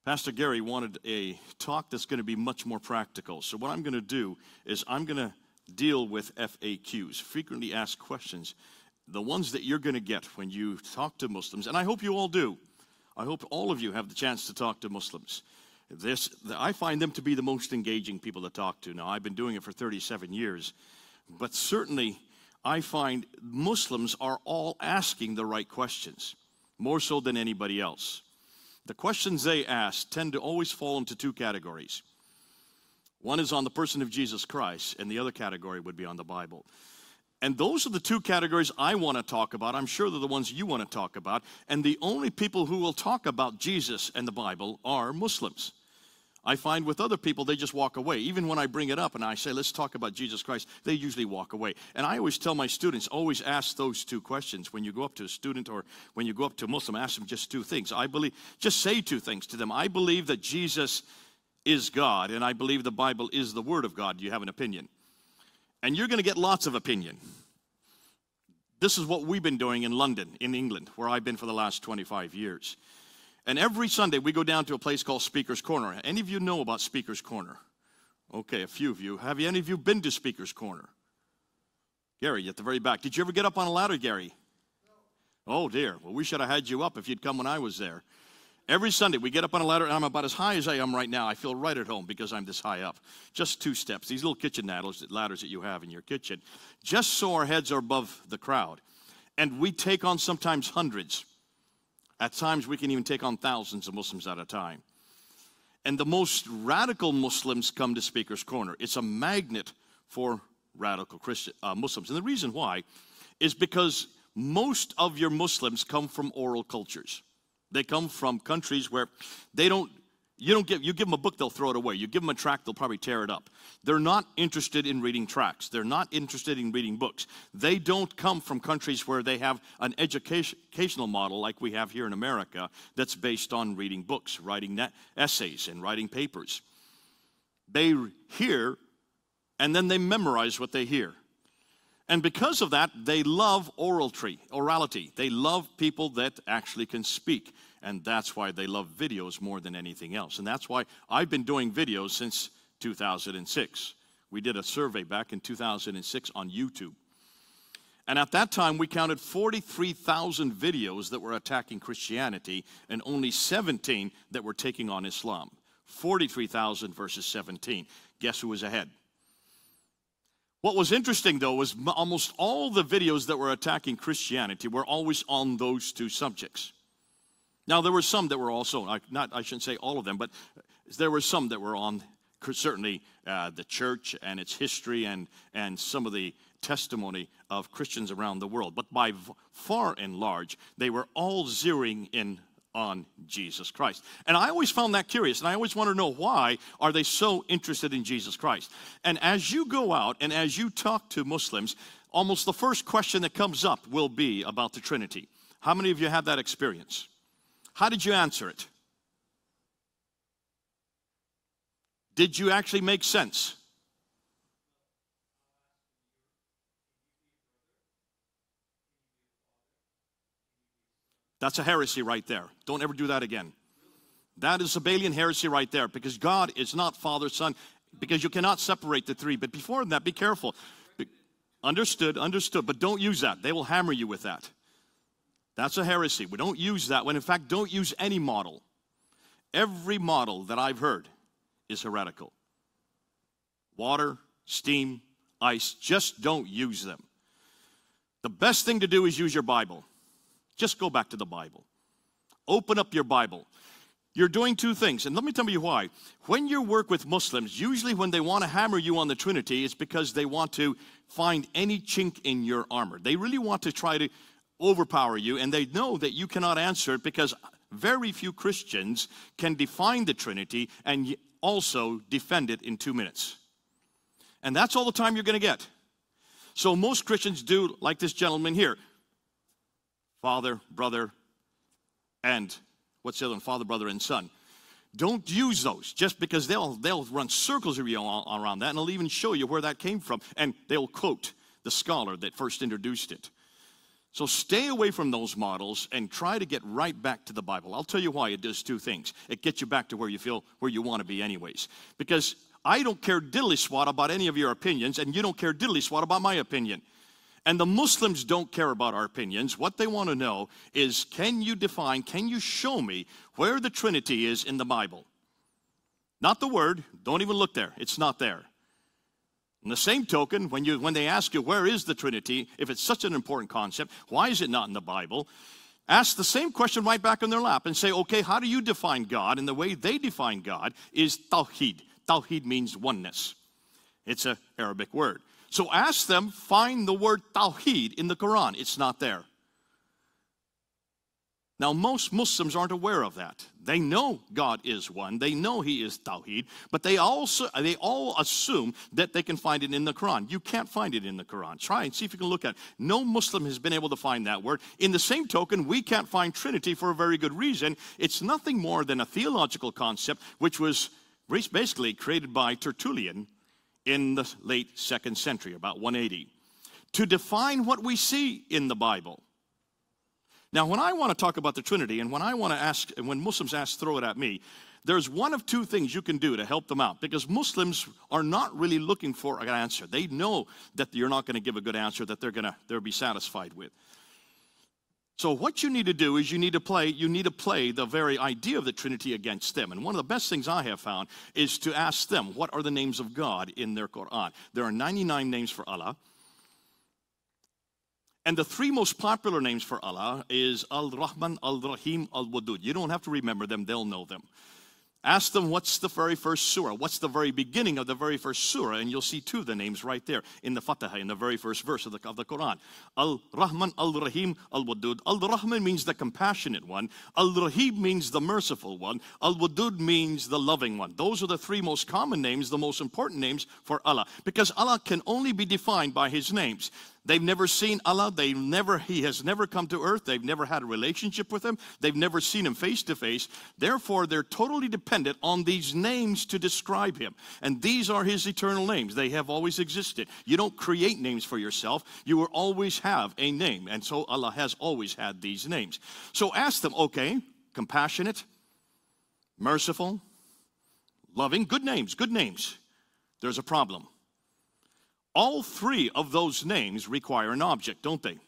Pastor Gary wanted a talk that's going to be much more practical. So what I'm going to do is I'm going to deal with FAQs, frequently asked questions, the ones that you're going to get when you talk to Muslims. And I hope you all do. I hope all of you have the chance to talk to Muslims. I find them to be the most engaging people to talk to. Now, I've been doing it for 37 years, but certainly I find Muslims are all asking the right questions, more so than anybody else. The questions they ask tend to always fall into two categories. One is on the person of Jesus Christ, and the other category would be on the Bible. And those are the two categories I want to talk about. I'm sure they're the ones you want to talk about. And the only people who will talk about Jesus and the Bible are Muslims. I find with other people, they just walk away. Even when I bring it up and I say, let's talk about Jesus Christ, they usually walk away. And I always tell my students, always ask those two questions. When you go up to a student or when you go up to a Muslim, ask them just two things. Just say two things to them. I believe that Jesus is God, and I believe the Bible is the Word of God. Do you have an opinion? And you're going to get lots of opinion. This is what we've been doing in London, in England, where I've been for the last 25 years. And every Sunday, we go down to a place called Speaker's Corner. Any of you know about Speaker's Corner? Okay, a few of you. Have any of you been to Speaker's Corner? Gary, at the very back. Did you ever get up on a ladder, Gary? No. Oh, dear. Well, we should have had you up if you'd come when I was there. Every Sunday, we get up on a ladder, and I'm about as high as I am right now. I feel right at home because I'm this high up. Just 2 steps, these little kitchen ladders that you have in your kitchen, just so our heads are above the crowd. And we take on sometimes hundreds. At times, we can even take on thousands of Muslims at a time. And the most radical Muslims come to Speaker's Corner. It's a magnet for radical Muslims. And the reason why is because most of your Muslims come from oral cultures. They come from countries where you give them a book, they'll throw it away. You give them a tract, they'll probably tear it up. They're not interested in reading tracts. They're not interested in reading books. They don't come from countries where they have an educational model like we have here in America that's based on reading books, writing essays, and writing papers. They hear, and then they memorize what they hear. And because of that, they love orality. They love people that actually can speak. And that's why they love videos more than anything else. And that's why I've been doing videos since 2006. We did a survey back in 2006 on YouTube. And at that time, we counted 43,000 videos that were attacking Christianity and only 17 that were taking on Islam. 43,000 versus 17. Guess who was ahead? What was interesting, though, was almost all the videos that were attacking Christianity were always on those two subjects. Now, there were some that were also, I shouldn't say all of them, but there were some that were on certainly the church and its history and some of the testimony of Christians around the world. But by far and large, they were all zeroing in on Jesus Christ. And I always found that curious, and I always want to know, why are they so interested in Jesus Christ? And as you go out and as you talk to Muslims, almost the first question that comes up will be about the Trinity. How many of you had that experience? How did you answer it? Did you actually make sense? That's a heresy right there. Don't ever do that again. That is Sabellian heresy right there, because God is not Father, Son, because you cannot separate the three. But before that, be careful. Understood, but don't use that. They will hammer you with that. That's a heresy. We don't use that. When in fact, don't use any model. Every model that I've heard is heretical. Water, steam, ice, just don't use them. The best thing to do is use your Bible. Just go back to the Bible. Open up your Bible. You're doing two things, and let me tell you why. When you work with Muslims, usually when they want to hammer you on the Trinity, it's because they want to find any chink in your armor. They really want to try to overpower you, and they know that you cannot answer it because very few Christians can define the Trinity and also defend it in 2 minutes. And that's all the time you're going to get. So most Christians do like this gentleman here. Father, brother, and what's the other one? Father, brother, and son. Don't use those just because they'll run circles around that, and they'll even show you where that came from, and they'll quote the scholar that first introduced it. So stay away from those models and try to get right back to the Bible. I'll tell you why. It does two things. It gets you back to where you feel, where you want to be anyways. Because I don't care diddly swat about any of your opinions, and you don't care diddly swat about my opinion. And the Muslims don't care about our opinions. What they want to know is, can you define, can you show me where the Trinity is in the Bible? Not the word. Don't even look there. It's not there. In the same token, when they ask you, where is the Trinity, if it's such an important concept, why is it not in the Bible? Ask the same question right back in their lap and say, okay, how do you define God? And the way they define God is tawhid. Tawhid means oneness. It's an Arabic word. So ask them, find the word tawhid in the Quran. It's not there. Now, most Muslims aren't aware of that. They know God is one. They know He is Tawheed, but they all assume that they can find it in the Quran. You can't find it in the Quran. Try and see if you can look at it. No Muslim has been able to find that word. In the same token, we can't find Trinity for a very good reason. It's nothing more than a theological concept which was basically created by Tertullian in the late 2nd century, about 180, to define what we see in the Bible. Now, when I want to talk about the Trinity, and when I want to ask, and when Muslims throw it at me, there's one of two things you can do to help them out, because Muslims are not really looking for an answer. They know that you're not going to give a good answer that they'll be satisfied with. So what you need to do is you need to play the very idea of the Trinity against them. And one of the best things I have found is to ask them, what are the names of God in their Quran? There are 99 names for Allah. And the three most popular names for Allah is Al-Rahman, Al-Rahim, Al-Wadud. You don't have to remember them, they'll know them. Ask them, what's the very first surah? What's the very beginning of the very first surah? And you'll see two of the names right there in the Fatiha, in the very first verse of the Quran. Al-Rahman, Al-Rahim, Al-Wadud. Al-Rahman means the compassionate one. Al-Rahim means the merciful one. Al-Wadud means the loving one. Those are the three most common names, the most important names for Allah. Because Allah can only be defined by His names. They've never seen Allah. He has never come to earth. They've never had a relationship with Him. They've never seen Him face to face. Therefore, they're totally dependent on these names to describe Him. And these are His eternal names. They have always existed. You don't create names for yourself. You will always have a name. And so Allah has always had these names. So ask them, okay, compassionate, merciful, loving, good names, good names. There's a problem. All three of those names require an object, don't they?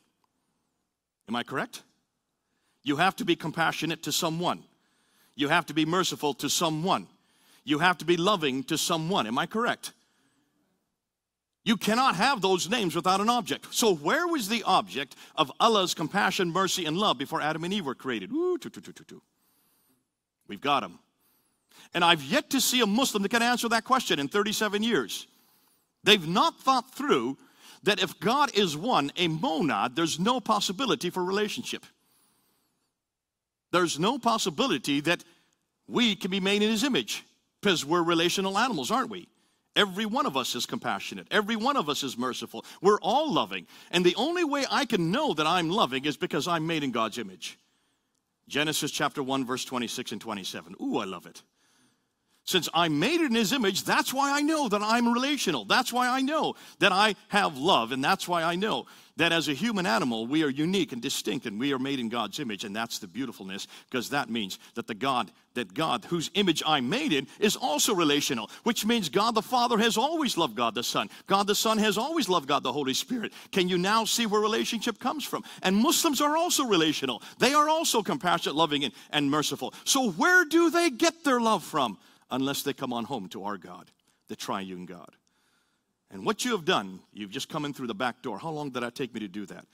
Am I correct? You have to be compassionate to someone. You have to be merciful to someone. You have to be loving to someone. Am I correct? You cannot have those names without an object. So where was the object of Allah's compassion, mercy, and love before Adam and Eve were created? We've got them. And I've yet to see a Muslim that can answer that question in 37 years. They've not thought through that if God is one, a monad, there's no possibility for relationship. There's no possibility that we can be made in His image, because we're relational animals, aren't we? Every one of us is compassionate. Every one of us is merciful. We're all loving. And the only way I can know that I'm loving is because I'm made in God's image. Genesis chapter 1, verse 26 and 27. Ooh, I love it. Since I'm made in His image, that's why I know that I'm relational. That's why I know that I have love. And that's why I know that as a human animal, we are unique and distinct, and we are made in God's image. And that's the beautifulness, because that means that God whose image I'm made in is also relational, which means God the Father has always loved God the Son. God the Son has always loved God the Holy Spirit. Can you now see where relationship comes from? And Muslims are also relational. They are also compassionate, loving, and merciful. So where do they get their love from? Unless they come on home to our God, the triune God. And what you have done, you've just come in through the back door. How long did it take me to do that?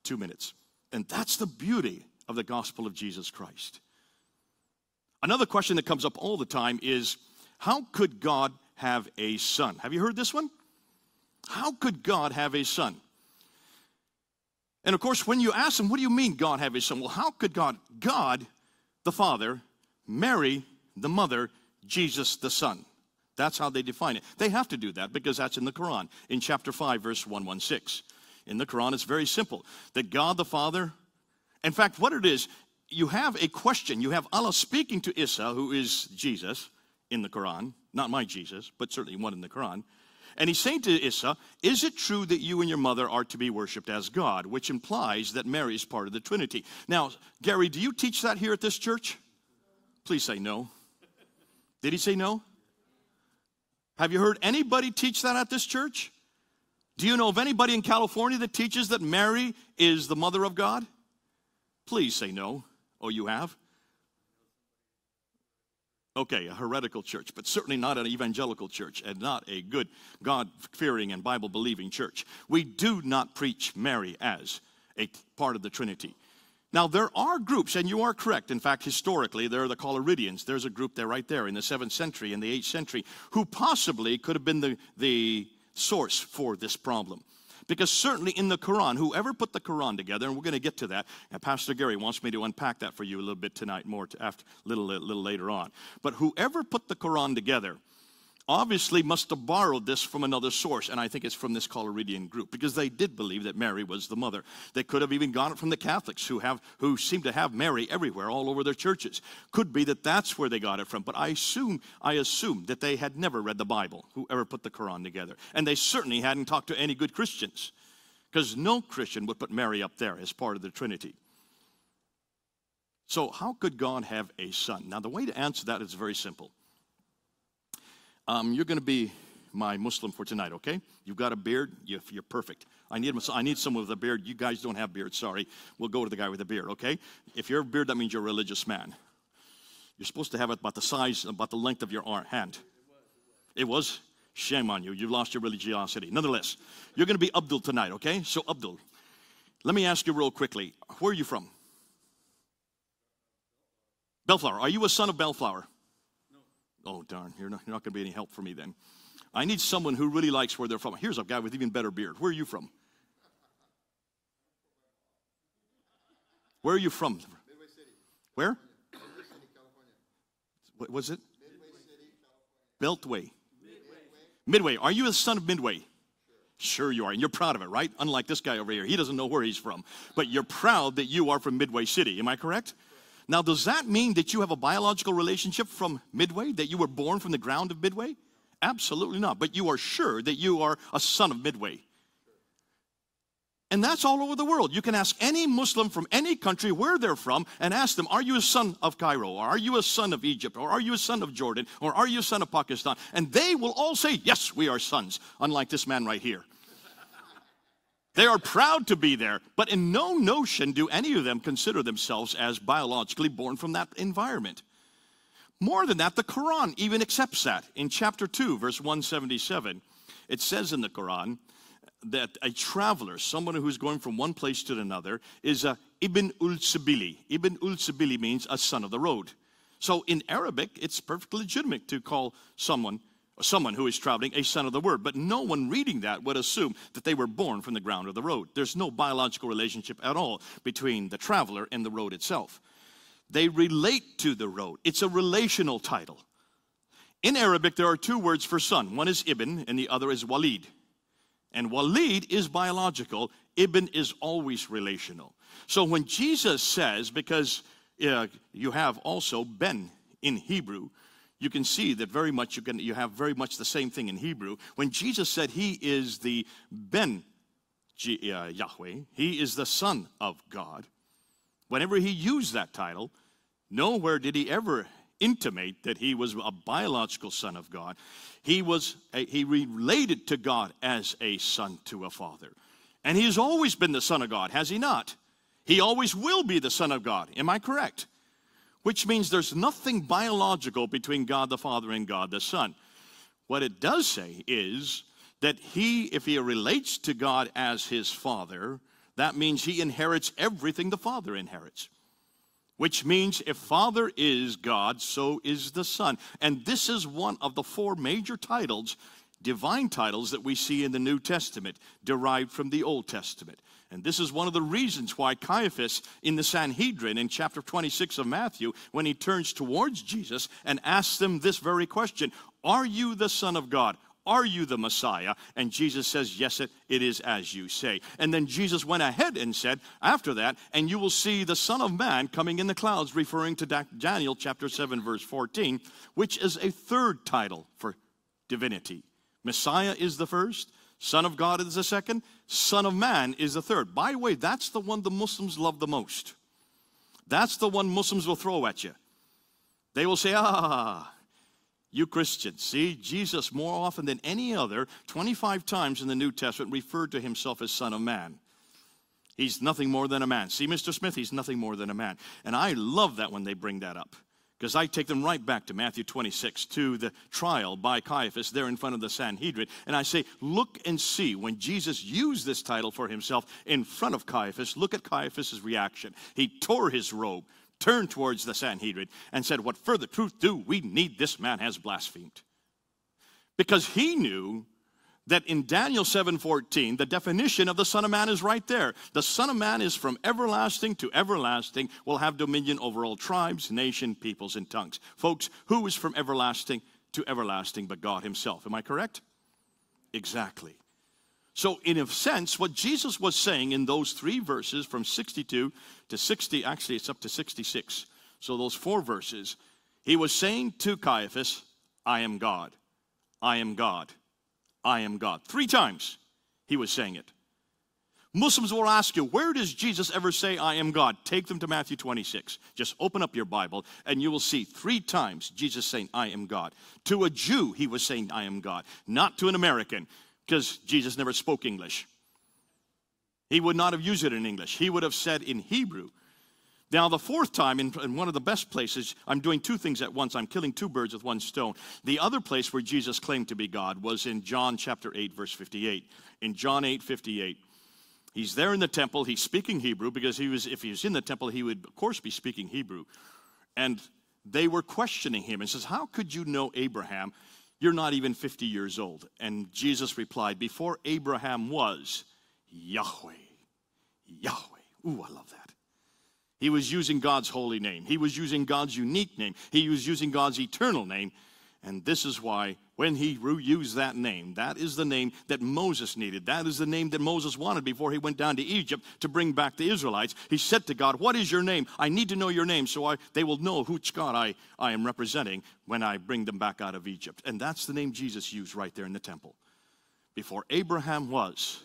2 minutes. And that's the beauty of the gospel of Jesus Christ. Another question that comes up all the time is, how could God have a son? Have you heard this one? How could God have a son? And of course, when you ask them, what do you mean God have a son? Well, how could God the Father, Mary the mother, Jesus the Son? That's how they define it. They have to do that because that's in the Quran, in chapter 5, verse 116. In the Quran, it's very simple. That God the Father, in fact, what it is, you have a question. You have Allah speaking to Isa, who is Jesus, in the Quran. Not my Jesus, but certainly one in the Quran. And he's saying to Issa, is it true that you and your mother are to be worshipped as God? Which implies that Mary is part of the Trinity. Now, Gary, do you teach that here at this church? Please say no. Did he say no? Have you heard anybody teach that at this church? Do you know of anybody in California that teaches that Mary is the mother of God? Please say no. Oh, you have? Okay, a heretical church, but certainly not an evangelical church and not a good God-fearing and Bible-believing church. We do not preach Mary as a part of the Trinity. Now, there are groups, and you are correct. In fact, historically, there are the Collyridians. There's a group there right there in the 7th century and the 8th century who possibly could have been the source for this problem. Because certainly in the Quran, whoever put the Quran together, and we're going to get to that, and Pastor Gary wants me to unpack that for you a little bit tonight, more after, little later on. But whoever put the Quran together obviously must have borrowed this from another source, and I think it's from this Collyridian group, because they did believe that Mary was the mother. They could have even got it from the Catholics, who seem to have Mary everywhere, all over their churches. Could be that that's where they got it from, but I assume that they had never read the Bible, whoever put the Quran together. And they certainly hadn't talked to any good Christians, because no Christian would put Mary up there as part of the Trinity. So how could God have a son? Now, the way to answer that is very simple. You're going to be my Muslim for tonight, okay? You've got a beard. You're perfect. I need someone with a beard. You guys don't have beards, sorry. We'll go to the guy with a beard, okay? If you have a beard, that means you're a religious man. You're supposed to have it about the size, about the length of your hand. It was? Shame on you. You've lost your religiosity. Nonetheless, you're going to be Abdul tonight, okay? So, Abdul, let me ask you real quickly. Where are you from? Bellflower. Are you a son of Bellflower? Oh, darn, you're not going to be any help for me then. I need someone who really likes where they're from. Here's a guy with even better beard. Where are you from? Where are you from? Midway City. Where? Midway City, California. What was it? Midway City, California. Beltway. Midway. Are you a son of Midway? Sure you are, and you're proud of it, right? Unlike this guy over here. He doesn't know where he's from. But you're proud that you are from Midway City. Am I correct? Now, does that mean that you have a biological relationship from Midway, that you were born from the ground of Midway? Absolutely not. But you are sure that you are a son of Midway. And that's all over the world. You can ask any Muslim from any country where they're from and ask them, are you a son of Cairo? Or are you a son of Egypt? Or are you a son of Jordan? Or are you a son of Pakistan? And they will all say, yes, we are sons, unlike this man right here. They are proud to be there, but in no notion do any of them consider themselves as biologically born from that environment. More than that, the Quran even accepts that. In chapter 2, verse 177, it says in the Quran that a traveler, someone who's going from one place to another, is a Ibn ul-Sabili. Ibn ul-Sabili means a son of the road. So in Arabic, it's perfectly legitimate to call someone who is traveling a son of the word. But no one reading that would assume that they were born from the ground of the road. There's no biological relationship at all between the traveler and the road itself. They relate to the road. It's a relational title. In Arabic, there are two words for son. One is ibn and the other is walid. And walid is biological. Ibn is always relational. So when Jesus says, because you have also ben in Hebrew, you can see that you have very much the same thing in Hebrew. When Jesus said he is the Ben Yahweh, he is the Son of God, whenever he used that title, nowhere did he ever intimate that he was a biological son of God. He related to God as a son to a father. And he has always been the Son of God, has he not? He always will be the Son of God. Am I correct? Which means there's nothing biological between God the Father and God the Son. What it does say is that if he relates to God as his Father, that means he inherits everything the Father inherits. Which means if Father is God, so is the Son. And this is one of the four major titles, divine titles, that we see in the New Testament, derived from the Old Testament. And this is one of the reasons why Caiaphas in the Sanhedrin in chapter 26 of Matthew, when he turns towards Jesus and asks him this very question, are you the Son of God? Are you the Messiah? And Jesus says, yes, it is as you say. And then Jesus went ahead and said, after that, and you will see the Son of Man coming in the clouds, referring to Daniel chapter 7, verse 14, which is a third title for divinity. Messiah is the first, Son of God is the second, Son of Man is the third. By the way, that's the one the Muslims love the most. That's the one Muslims will throw at you. They will say, you Christians, see, Jesus more often than any other, 25 times in the New Testament, referred to himself as Son of Man. He's nothing more than a man. See, Mr. Smith, he's nothing more than a man. And I love that when they bring that up, because I take them right back to Matthew 26, to the trial by Caiaphas there in front of the Sanhedrin. And I say, look and see, when Jesus used this title for himself in front of Caiaphas, look at Caiaphas' reaction. He tore his robe, turned towards the Sanhedrin, and said, what further truth do we need? This man has blasphemed. Because he knew that in Daniel 7:14, the definition of the Son of Man is right there. The Son of Man is from everlasting to everlasting, will have dominion over all tribes, nation, peoples, and tongues. Folks, who is from everlasting to everlasting but God himself? Am I correct? Exactly. So in a sense, what Jesus was saying in those 3 verses from 62 to 60, actually it's up to 66. So those 4 verses, he was saying to Caiaphas, I am God. I am God. I am God. 3 times he was saying it. Muslims will ask you, where does Jesus ever say, I am God? Take them to Matthew 26. Just open up your Bible and you will see 3 times Jesus saying, I am God. To a Jew, he was saying, I am God. Not to an American, because Jesus never spoke English. He would not have used it in English. He would have said in Hebrew. Now, the 4th time, in one of the best places, I'm doing 2 things at once. I'm killing 2 birds with 1 stone. The other place where Jesus claimed to be God was in John chapter 8, verse 58. In John 8:58, he's there in the temple. He's speaking Hebrew because if he was in the temple, he would, of course, be speaking Hebrew. And they were questioning him and says, how could you know Abraham? You're not even 50 years old. And Jesus replied, before Abraham was, Yahweh. Yahweh. Ooh, I love that. He was using God's holy name. He was using God's unique name. He was using God's eternal name. And this is why when he used that name, that is the name that Moses needed. That is the name that Moses wanted before he went down to Egypt to bring back the Israelites. He said to God, what is your name? I need to know your name so they will know which God I am representing when I bring them back out of Egypt. And that's the name Jesus used right there in the temple. Before Abraham was,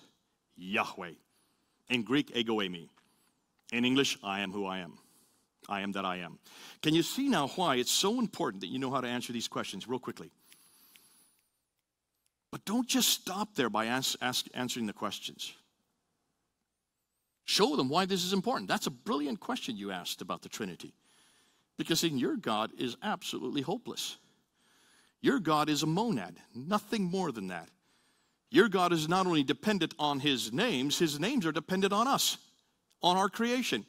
Yahweh. In Greek, egoemi. In English, I am who I am. I am that I am. Can you see now why it's so important that you know how to answer these questions real quickly? But don't just stop there by answering the questions. Show them why this is important. That's a brilliant question you asked about the Trinity. Because in your God is absolutely hopeless. Your God is a monad, nothing more than that. Your God is not only dependent on his names are dependent on us. On our creation.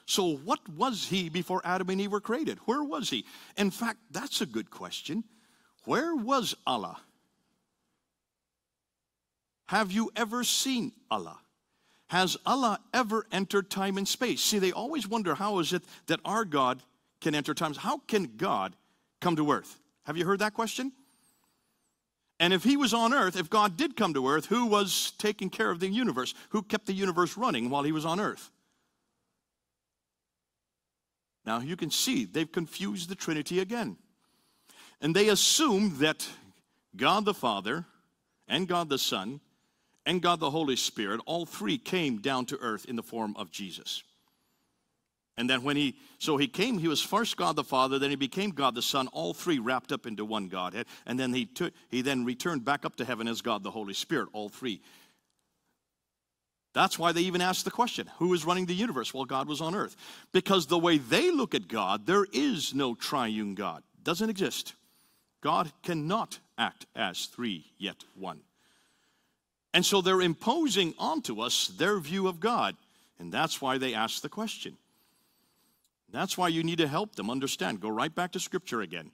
So what was he before Adam and Eve were created? Where was he? In fact, that's a good question. Where was Allah? Have you ever seen Allah? Has Allah ever entered time and space? See, they always wonder, how is it that our God can enter time? How can God come to earth? Have you heard that question? And if he was on earth, if God did come to earth, who was taking care of the universe? Who kept the universe running while he was on earth? Now you can see they've confused the Trinity again. And they assume that God the Father and God the Son and God the Holy Spirit, all 3 came down to earth in the form of Jesus. And then when he came, he was first God the Father, then he became God the Son, all 3 wrapped up into one Godhead. And then he then returned back up to heaven as God the Holy Spirit, all 3. That's why they even asked the question, who is running the universe while God was on earth? Because the way they look at God, there is no triune God. Doesn't exist. God cannot act as 3 yet 1. And so they're imposing onto us their view of God. And that's why they ask the question. That's why you need to help them understand. Go right back to Scripture again.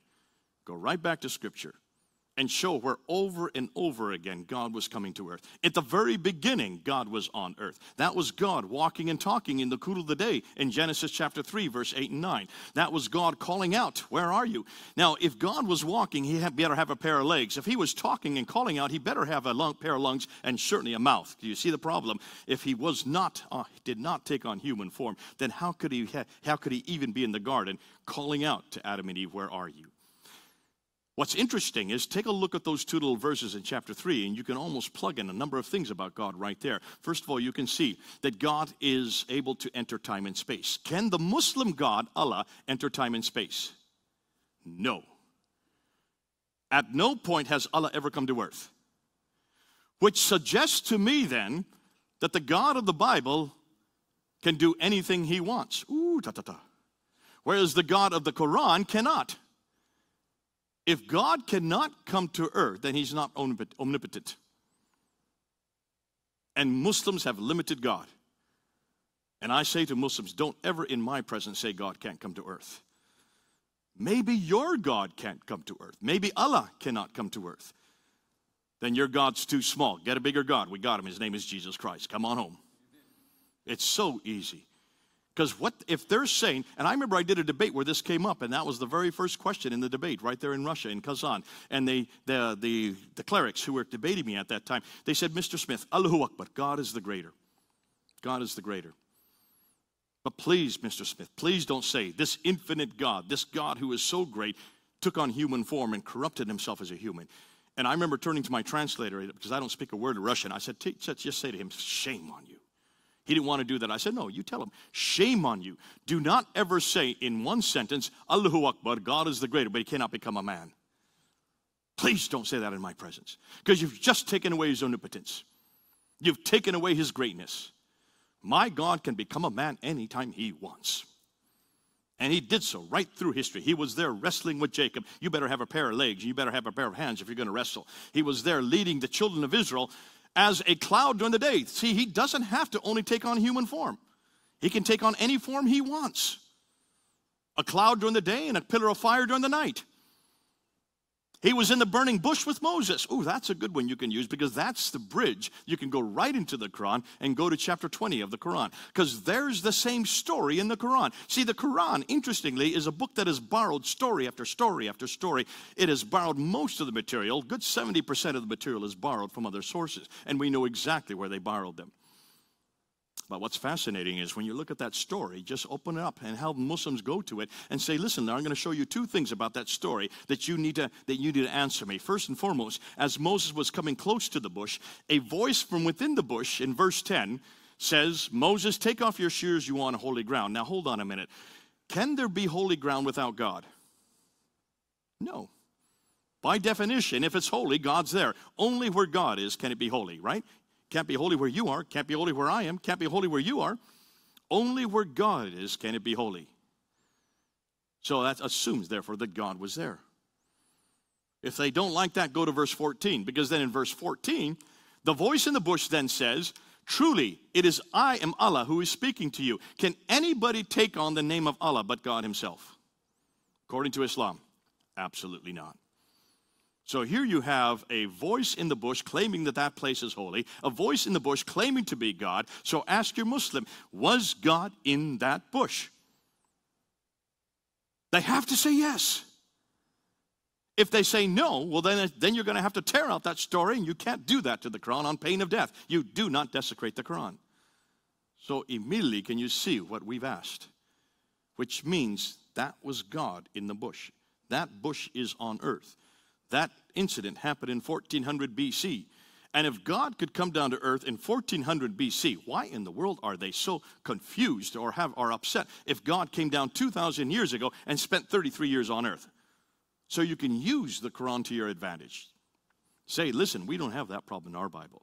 Go right back to Scripture. And show where over and over again God was coming to earth. At the very beginning, God was on earth. That was God walking and talking in the cool of the day in Genesis chapter 3, verse 8 and 9. That was God calling out, where are you? Now, if God was walking, he better have a pair of legs. If he was talking and calling out, he better have a pair of lungs and certainly a mouth. Do you see the problem? If he was not, did not take on human form, then how could he even be in the garden calling out to Adam and Eve, where are you? What's interesting is take a look at those two little verses in chapter 3, and you can almost plug in a number of things about God right there. First of all, you can see that God is able to enter time and space. Can the Muslim God, Allah, enter time and space? No. At no point has Allah ever come to earth. Which suggests to me then that the God of the Bible can do anything he wants. Ooh, ta ta ta. Whereas the God of the Quran cannot. If God cannot come to earth, then he's not omnipotent. And Muslims have limited God. And I say to Muslims, don't ever in my presence say God can't come to earth. Maybe your God can't come to earth. Maybe Allah cannot come to earth. Then your God's too small. Get a bigger God. We got him. His name is Jesus Christ. Come on home. It's so easy. Because what if they're saying, and I remember I did a debate where this came up, and that was the very first question in the debate right there in Russia, in Kazan. And the clerics who were debating me at that time, they said, Mr. Smith, Allahu Akbar, God is the greater. God is the greater. But please, Mr. Smith, please don't say this infinite God, this God who is so great, took on human form and corrupted himself as a human. And I remember turning to my translator, because I don't speak a word of Russian. I said, just say to him, shame on you. He didn't want to do that. I said, no, you tell him, shame on you. Do not ever say in one sentence, Allahu Akbar, God is the greater, but he cannot become a man. Please don't say that in my presence. Because you've just taken away his omnipotence. You've taken away his greatness. My God can become a man anytime he wants. And he did so right through history. He was there wrestling with Jacob. You better have a pair of legs. You better have a pair of hands if you're going to wrestle. He was there leading the children of Israel as a cloud during the day. See, he doesn't have to only take on human form. He can take on any form he wants. A cloud during the day and a pillar of fire during the night. He was in the burning bush with Moses. Ooh, that's a good one you can use because that's the bridge. You can go right into the Quran and go to chapter 20 of the Quran because there's the same story in the Quran. See, the Quran, interestingly, is a book that has borrowed story after story after story. It has borrowed most of the material. Good 70% of the material is borrowed from other sources, and we know exactly where they borrowed them. But what's fascinating is when you look at that story, just open it up and how Muslims go to it and say, listen, now I'm going to show you two things about that story that you need to answer me. First and foremost, as Moses was coming close to the bush, a voice from within the bush in verse 10 says, Moses, take off your shoes, you on holy ground. Now hold on a minute. Can there be holy ground without God? No. By definition, if it's holy, God's there. Only where God is can it be holy, right? Can't be holy where you are. Can't be holy where I am. Can't be holy where you are. Only where God is can it be holy. So that assumes, therefore, that God was there. If they don't like that, go to verse 14. Because then in verse 14, the voice in the bush then says, truly, it is I am Allah who is speaking to you. Can anybody take on the name of Allah but God himself? According to Islam, absolutely not. So here you have a voice in the bush claiming that that place is holy, a voice in the bush claiming to be God. So ask your Muslim, was God in that bush? They have to say yes. If they say no, well then you're going to have to tear out that story, and you can't do that to the Quran on pain of death. You do not desecrate the Quran. So immediately can you see what we've asked? Which means that was God in the bush. That bush is on earth. That incident happened in 1400 BC. And if God could come down to earth in 1400 BC, why in the world are they so confused or are upset if God came down 2,000 years ago and spent 33 years on earth? So you can use the Quran to your advantage. Say, listen, we don't have that problem in our Bible.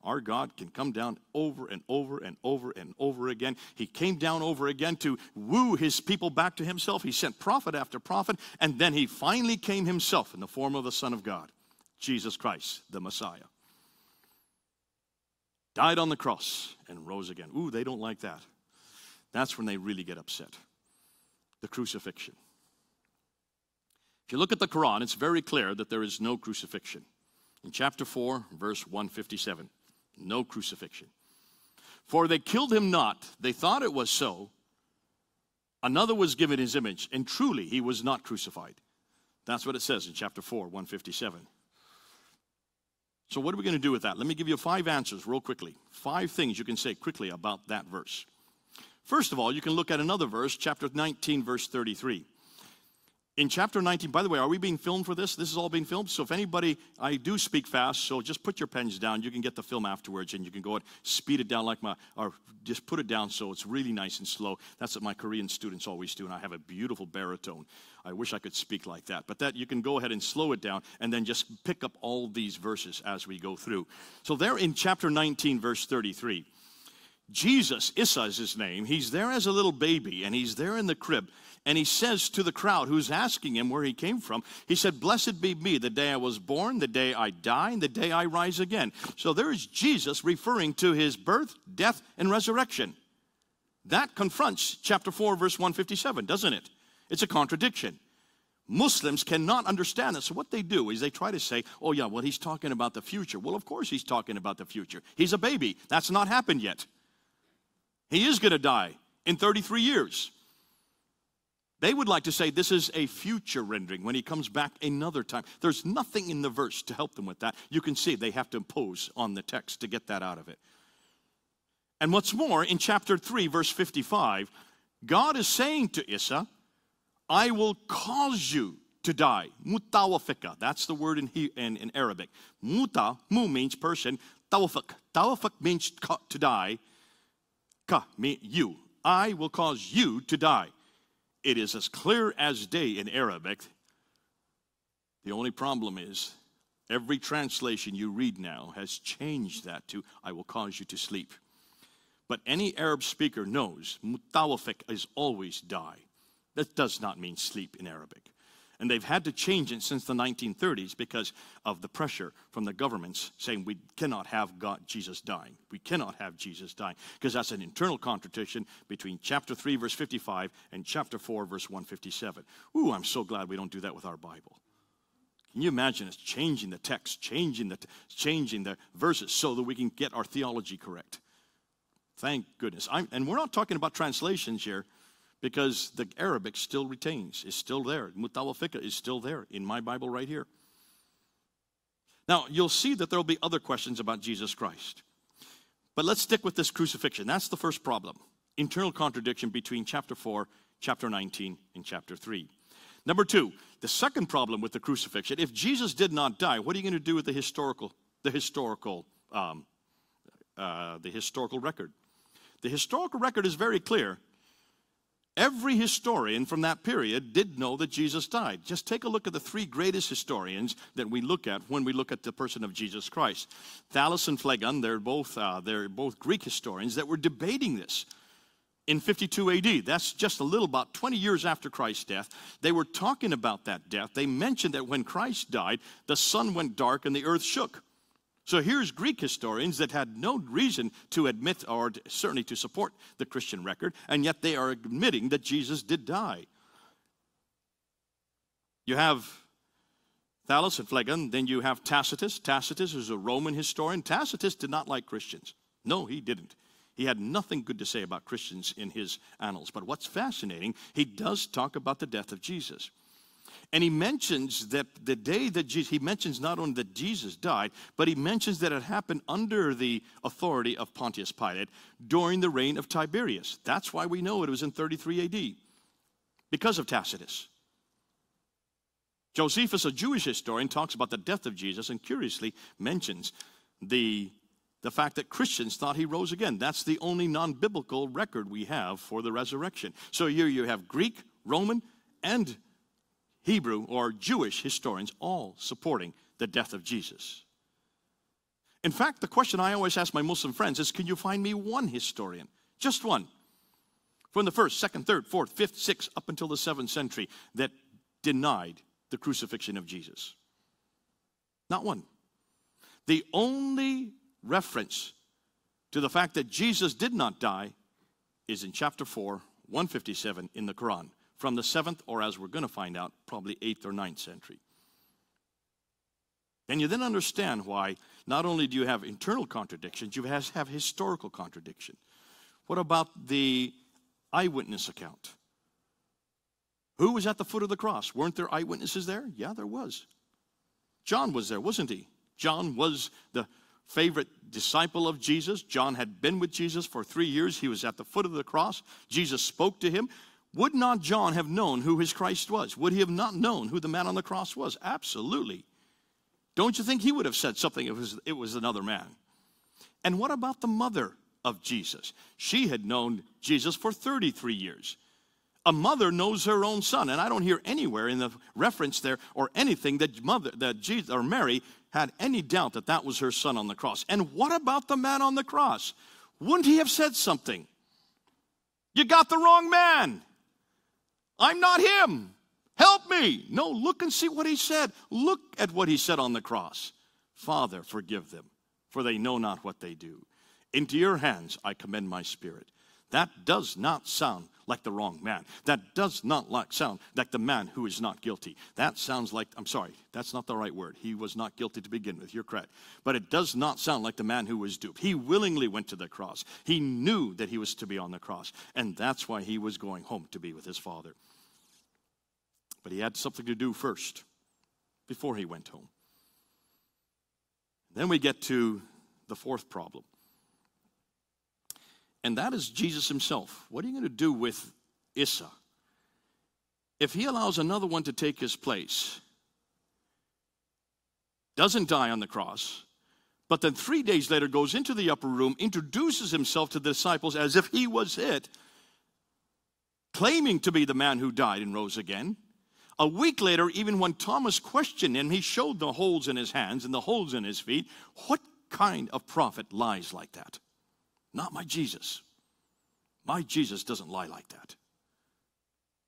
Our God can come down over and over and over and over again. He came down over again to woo his people back to himself. He sent prophet after prophet, and then he finally came himself in the form of the Son of God, Jesus Christ, the Messiah. Died on the cross and rose again. Ooh, they don't like that. That's when they really get upset. The crucifixion. If you look at the Quran, it's very clear that there is no crucifixion. In chapter 4, verse 157. No crucifixion. For they killed him not. They thought it was so. Another was given his image, and truly he was not crucified. That's what it says in chapter 4, 157. So what are we going to do with that? Let me give you 5 answers real quickly. 5 things you can say quickly about that verse. First of all, you can look at another verse, chapter 19, verse 33. In chapter 19, by the way, are we being filmed for this? This is all being filmed. So if anybody, I do speak fast, so just put your pens down. You can get the film afterwards, and you can go and speed it down or just put it down so it's really nice and slow. That's what my Korean students always do, and I have a beautiful baritone. I wish I could speak like that. But that you can go ahead and slow it down and then just pick up all these verses as we go through. So there in chapter 19, verse 33, Jesus, Issa is his name, he's there as a little baby, and he's there in the crib. And he says to the crowd who's asking him where he came from, he said, "Blessed be me, the day I was born, the day I die, and the day I rise again." So there is Jesus referring to his birth, death, and resurrection. That confronts chapter 4, verse 157, doesn't it? It's a contradiction. Muslims cannot understand that. So what they do is they try to say, oh yeah, well, he's talking about the future. Well, of course he's talking about the future. He's a baby. That's not happened yet. He is going to die in 33 years. They would like to say this is a future rendering when he comes back another time. There's nothing in the verse to help them with that. You can see they have to impose on the text to get that out of it. And what's more, in chapter 3, verse 55, God is saying to Issa, "I will cause you to die." Mutawafika. That's the word in Arabic. Muta, mu means person. Tawafik. Tawafik means to die. Ka, means you. I will cause you to die. It is as clear as day in Arabic. The only problem is every translation you read now has changed that to, "I will cause you to sleep." But any Arab speaker knows mutawafik is always die. That does not mean sleep in Arabic. And they've had to change it since the 1930s because of the pressure from the governments saying we cannot have Jesus dying. We cannot have Jesus dying because that's an internal contradiction between chapter 3, verse 55 and chapter 4, verse 157. Ooh, I'm so glad we don't do that with our Bible. Can you imagine us changing the text, changing the verses so that we can get our theology correct? Thank goodness. And we're not talking about translations here, because the Arabic still retains, is still there. Mutawafika is still there in my Bible right here. Now, you'll see that there will be other questions about Jesus Christ. But let's stick with this crucifixion. That's the first problem. Internal contradiction between chapter 4, chapter 19, and chapter 3. Number 2, the second problem with the crucifixion. If Jesus did not die, what are you going to do with the historical record? The historical record is very clear. Every historian from that period did know that Jesus died. Just take a look at the 3 greatest historians that we look at when we look at the person of Jesus Christ. Thallus and Phlegon, they're both Greek historians that were debating this in 52 AD. That's just about 20 years after Christ's death. They were talking about that death. They mentioned that when Christ died, the sun went dark and the earth shook. So here's Greek historians that had no reason to admit or certainly to support the Christian record, and yet they are admitting that Jesus did die. You have Thallus and Phlegon, then you have Tacitus. Tacitus is a Roman historian. Tacitus did not like Christians. No, he didn't. He had nothing good to say about Christians in his annals. But what's fascinating, he does talk about the death of Jesus. And he mentions that the day that he mentions not only that Jesus died, but he mentions that it happened under the authority of Pontius Pilate during the reign of Tiberius. That's why we know it was in 33 AD, because of Tacitus. Josephus, a Jewish historian, talks about the death of Jesus and curiously mentions the fact that Christians thought he rose again. That's the only non-biblical record we have for the resurrection. So here you have Greek, Roman, and Hebrew or Jewish historians all supporting the death of Jesus. In fact, the question I always ask my Muslim friends is, can you find me one historian, just one, from the 1st, 2nd, 3rd, 4th, 5th, 6th, up until the 7th century that denied the crucifixion of Jesus? Not one. The only reference to the fact that Jesus did not die is in chapter 4, 157 in the Quran, from the 7th, or as we're going to find out, probably 8th or 9th century. And you then understand why not only do you have internal contradictions, you have historical contradiction. What about the eyewitness account? Who was at the foot of the cross? Weren't there eyewitnesses there? Yeah, there was. John was there, wasn't he? John was the favorite disciple of Jesus. John had been with Jesus for 3 years. He was at the foot of the cross. Jesus spoke to him. Would not John have known who his Christ was? Would he have not known who the man on the cross was? Absolutely. Don't you think he would have said something if it was another man? And what about the mother of Jesus? She had known Jesus for 33 years. A mother knows her own son, and I don't hear anywhere in the reference there or anything that Jesus or Mary had any doubt that that was her son on the cross. And what about the man on the cross? Wouldn't he have said something? You got the wrong man. I'm not him. Help me. No, look and see what he said. Look at what he said on the cross. Father, forgive them, for they know not what they do. Into your hands I commend my spirit. That does not sound like the wrong man. That does not sound like the man who is not guilty. That sounds like, I'm sorry, that's not the right word. He was not guilty to begin with. You're correct. But it does not sound like the man who was duped. He willingly went to the cross. He knew that he was to be on the cross. And that's why he was going home to be with his Father. But he had something to do first before he went home. Then we get to the fourth problem. And that is Jesus himself. What are you going to do with Issa? If he allows another one to take his place, doesn't die on the cross, but then 3 days later goes into the upper room, introduces himself to the disciples as if he was it, claiming to be the man who died and rose again. A week later, even when Thomas questioned him, he showed the holes in his hands and the holes in his feet. What kind of prophet lies like that? Not my Jesus. My Jesus doesn't lie like that.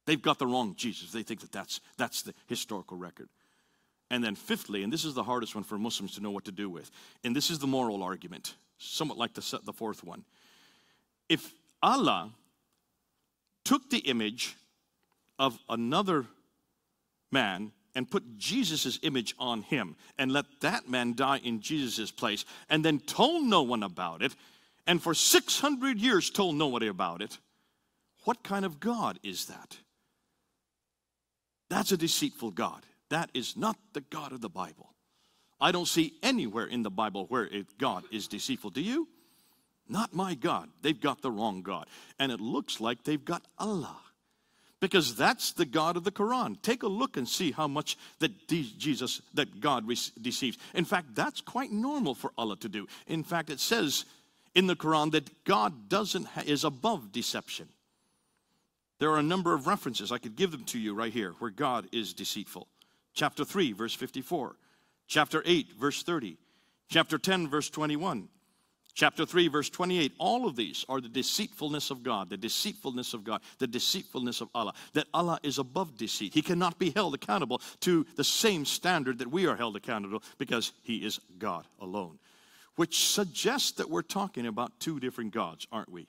They've got the wrong Jesus. They think that that's the historical record. And then fifthly, and this is the hardest one for Muslims to know what to do with, and this is the moral argument, somewhat like the fourth one. If Allah took the image of another man and put Jesus' image on him and let that man die in Jesus' place and then told no one about it, and for 600 years told nobody about it, what kind of God is that? That's a deceitful God. That is not the God of the Bible. I don't see anywhere in the Bible where God is deceitful. Do you? Not my God. They've got the wrong God. And it looks like they've got Allah, because that's the God of the Quran. Take a look and see how much that God deceives. In fact, that's quite normal for Allah to do. In fact, it says in the Quran that God is above deception. There are a number of references. I could give them to you right here where God is deceitful. Chapter 3, verse 54. Chapter 8, verse 30. Chapter 10, verse 21. Chapter 3, verse 28. All of these are the deceitfulness of God, the deceitfulness of God, the deceitfulness of Allah. That Allah is above deceit. He cannot be held accountable to the same standard that we are held accountable, because he is God alone. Which suggests that we're talking about two different gods, aren't we?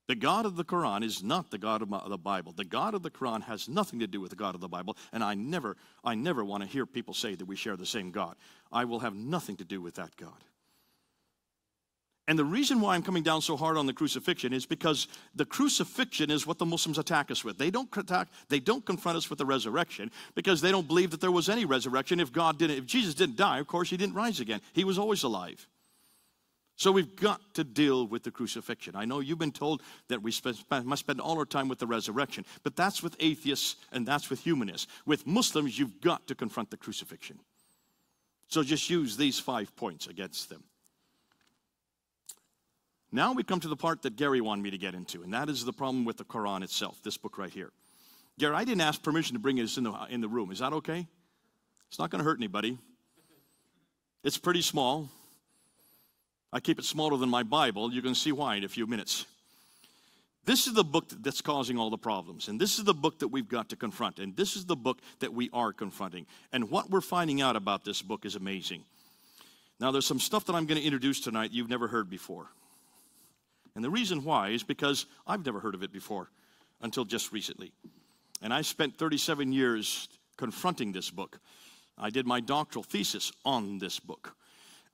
The God of the Quran is not the God of the Bible. The God of the Quran has nothing to do with the God of the Bible, and I never want to hear people say that we share the same God. I will have nothing to do with that God. And the reason why I'm coming down so hard on the crucifixion is because the crucifixion is what the Muslims attack us with. They don't confront us with the resurrection, because they don't believe that there was any resurrection. If Jesus didn't die, of course he didn't rise again. He was always alive. So we've got to deal with the crucifixion. I know you've been told that we must spend all our time with the resurrection, but that's with atheists and that's with humanists. With Muslims, you've got to confront the crucifixion. So just use these 5 points against them. Now we come to the part that Gary wanted me to get into, and that is the problem with the Quran itself, this book right here. Gary, I didn't ask permission to bring this in the room. Is that okay? It's not going to hurt anybody. It's pretty small. I keep it smaller than my Bible. You can see why in a few minutes. This is the book that's causing all the problems, and this is the book that we've got to confront, and this is the book that we are confronting. And what we're finding out about this book is amazing. Now, there's some stuff that I'm going to introduce tonight you've never heard before. And the reason why is because I've never heard of it before until just recently. And I spent 37 years confronting this book. I did my doctoral thesis on this book.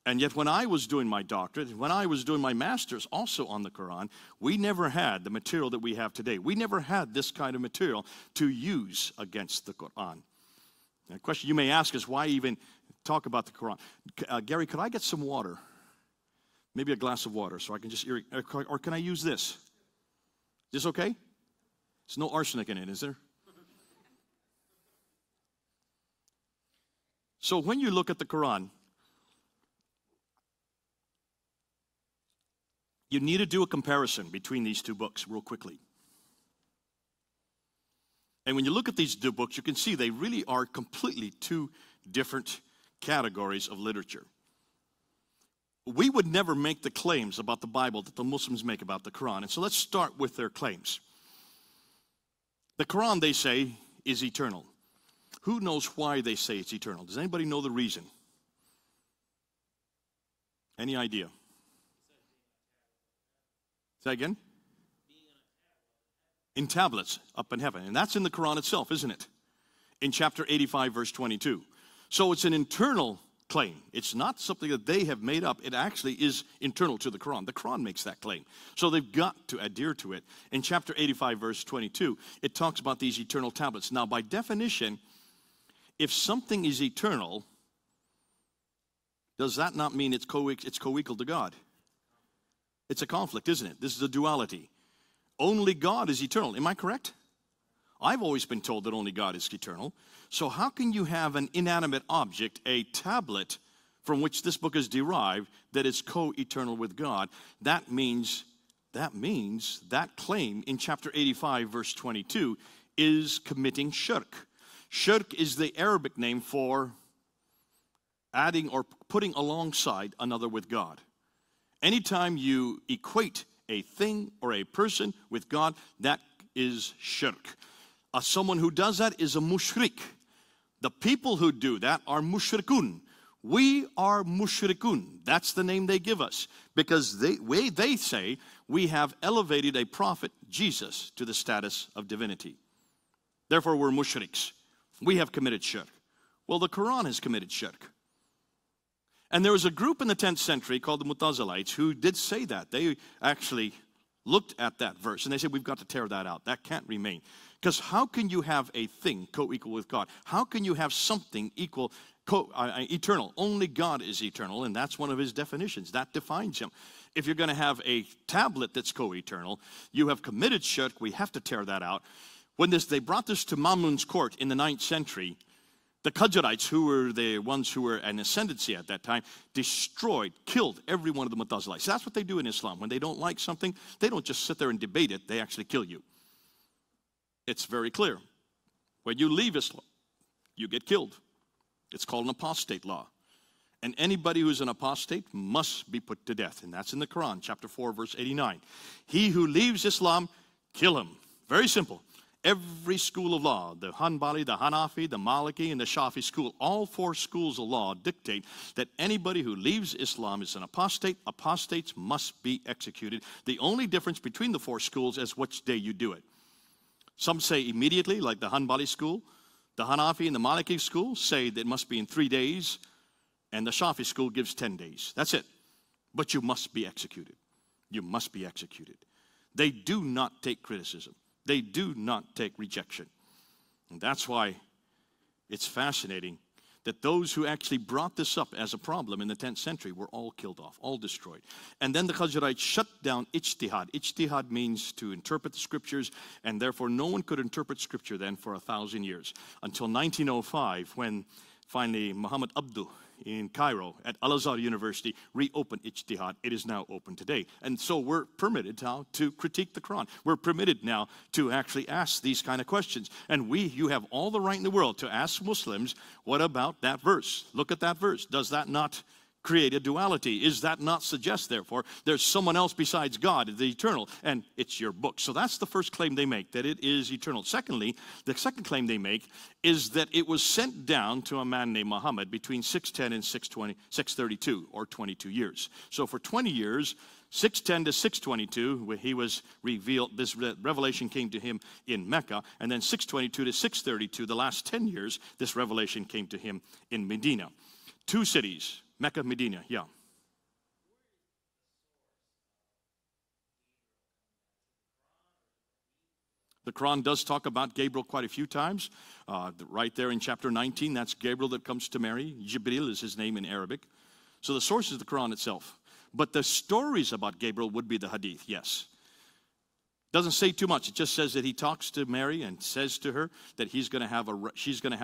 And yet when I was doing my doctorate, when I was doing my master's also on the Quran, we never had the material that we have today. We never had this kind of material to use against the Quran. And the question you may ask is, why even talk about the Quran? Gary, could I get some water? Maybe a glass of water so I can just, or can I use this? Is this okay? There's no arsenic in it, is there? So when you look at the Quran, you need to do a comparison between these two books real quickly. And when you look at these two books, you can see they really are completely two different categories of literature. We would never make the claims about the Bible that the Muslims make about the Quran. And so let's start with their claims. The Quran, they say, is eternal. Who knows why they say it's eternal? Does anybody know the reason? Any idea? Say again? In tablets up in heaven. And that's in the Quran itself, isn't it? In chapter 85, verse 22. So it's an internal claim. It's not something that they have made up. It actually is internal to the Quran. The Quran makes that claim. So they've got to adhere to it. In chapter 85, verse 22, it talks about these eternal tablets. Now, by definition, if something is eternal, does that not mean it's co-equal to God? It's a conflict, isn't it? This is a duality. Only God is eternal. Am I correct? I've always been told that only God is eternal. So how can you have an inanimate object, a tablet, from which this book is derived, that is co-eternal with God? That means that claim in chapter 85, verse 22, is committing shirk. Shirk is the Arabic name for adding or putting alongside another with God. Anytime you equate a thing or a person with God, that is shirk. Someone who does that is a mushrik. The people who do that are mushrikun. We are mushrikun. That's the name they give us. Because they say we have elevated a prophet, Jesus, to the status of divinity. Therefore, we're mushriks. We have committed shirk. Well, the Quran has committed shirk. And there was a group in the 10th century called the Mutazilites who did say that. They actually looked at that verse and they said, we've got to tear that out. That can't remain. Because how can you have a thing co-equal with God? How can you have something equal, eternal? Only God is eternal, and that's one of his definitions. That defines him. If you're going to have a tablet that's co-eternal, you have committed shirk. We have to tear that out. When they brought this to Mamun's court in the 9th century, the Qadarites, who were the ones who were an ascendancy at that time, destroyed, killed every one of the Mutazilites. That's what they do in Islam. When they don't like something, they don't just sit there and debate it. They actually kill you. It's very clear. When you leave Islam, you get killed. It's called an apostate law. And anybody who's an apostate must be put to death. And that's in the Quran, chapter 4, verse 89. He who leaves Islam, kill him. Very simple. Every school of law, the Hanbali, the Hanafi, the Maliki, and the Shafi school, all four schools of law dictate that anybody who leaves Islam is an apostate. Apostates must be executed. The only difference between the four schools is which day you do it. Some say immediately, like the Hanbali school. The Hanafi and the Maliki school say that it must be in 3 days, and the Shafi school gives 10 days. That's it. But you must be executed. You must be executed. They do not take criticism. They do not take rejection. And that's why it's fascinating that those who actually brought this up as a problem in the 10th century were all killed off, all destroyed. And then the Qadarites shut down ijtihad. Ijtihad means to interpret the scriptures, and therefore no one could interpret scripture then for 1,000 years. Until 1905, when finally Muhammad Abduh in Cairo at Al-Azhar University reopened ijtihad. It is now open today. And so we're permitted now to critique the Quran. We're permitted now to actually ask these kind of questions. And you have all the right in the world to ask Muslims, what about that verse? Look at that verse. Does that not create a duality? Is that not suggest, therefore, there's someone else besides God, the eternal, and it's your book? So that's the first claim they make, that it is eternal. Secondly, the second claim they make is that it was sent down to a man named Muhammad between 610 and 632, or 22 years. So for 20 years, 610 to 622, he was revealed, this revelation came to him in Mecca, and then 622 to 632, the last 10 years, this revelation came to him in Medina. 2 cities, Mecca, Medina, yeah. The Quran does talk about Gabriel quite a few times. Right there in chapter 19, that's Gabriel that comes to Mary. Jibril is his name in Arabic. So the source is the Quran itself. But the stories about Gabriel would be the hadith, yes. Doesn't say too much. It just says that he talks to Mary and says to her that she's going to have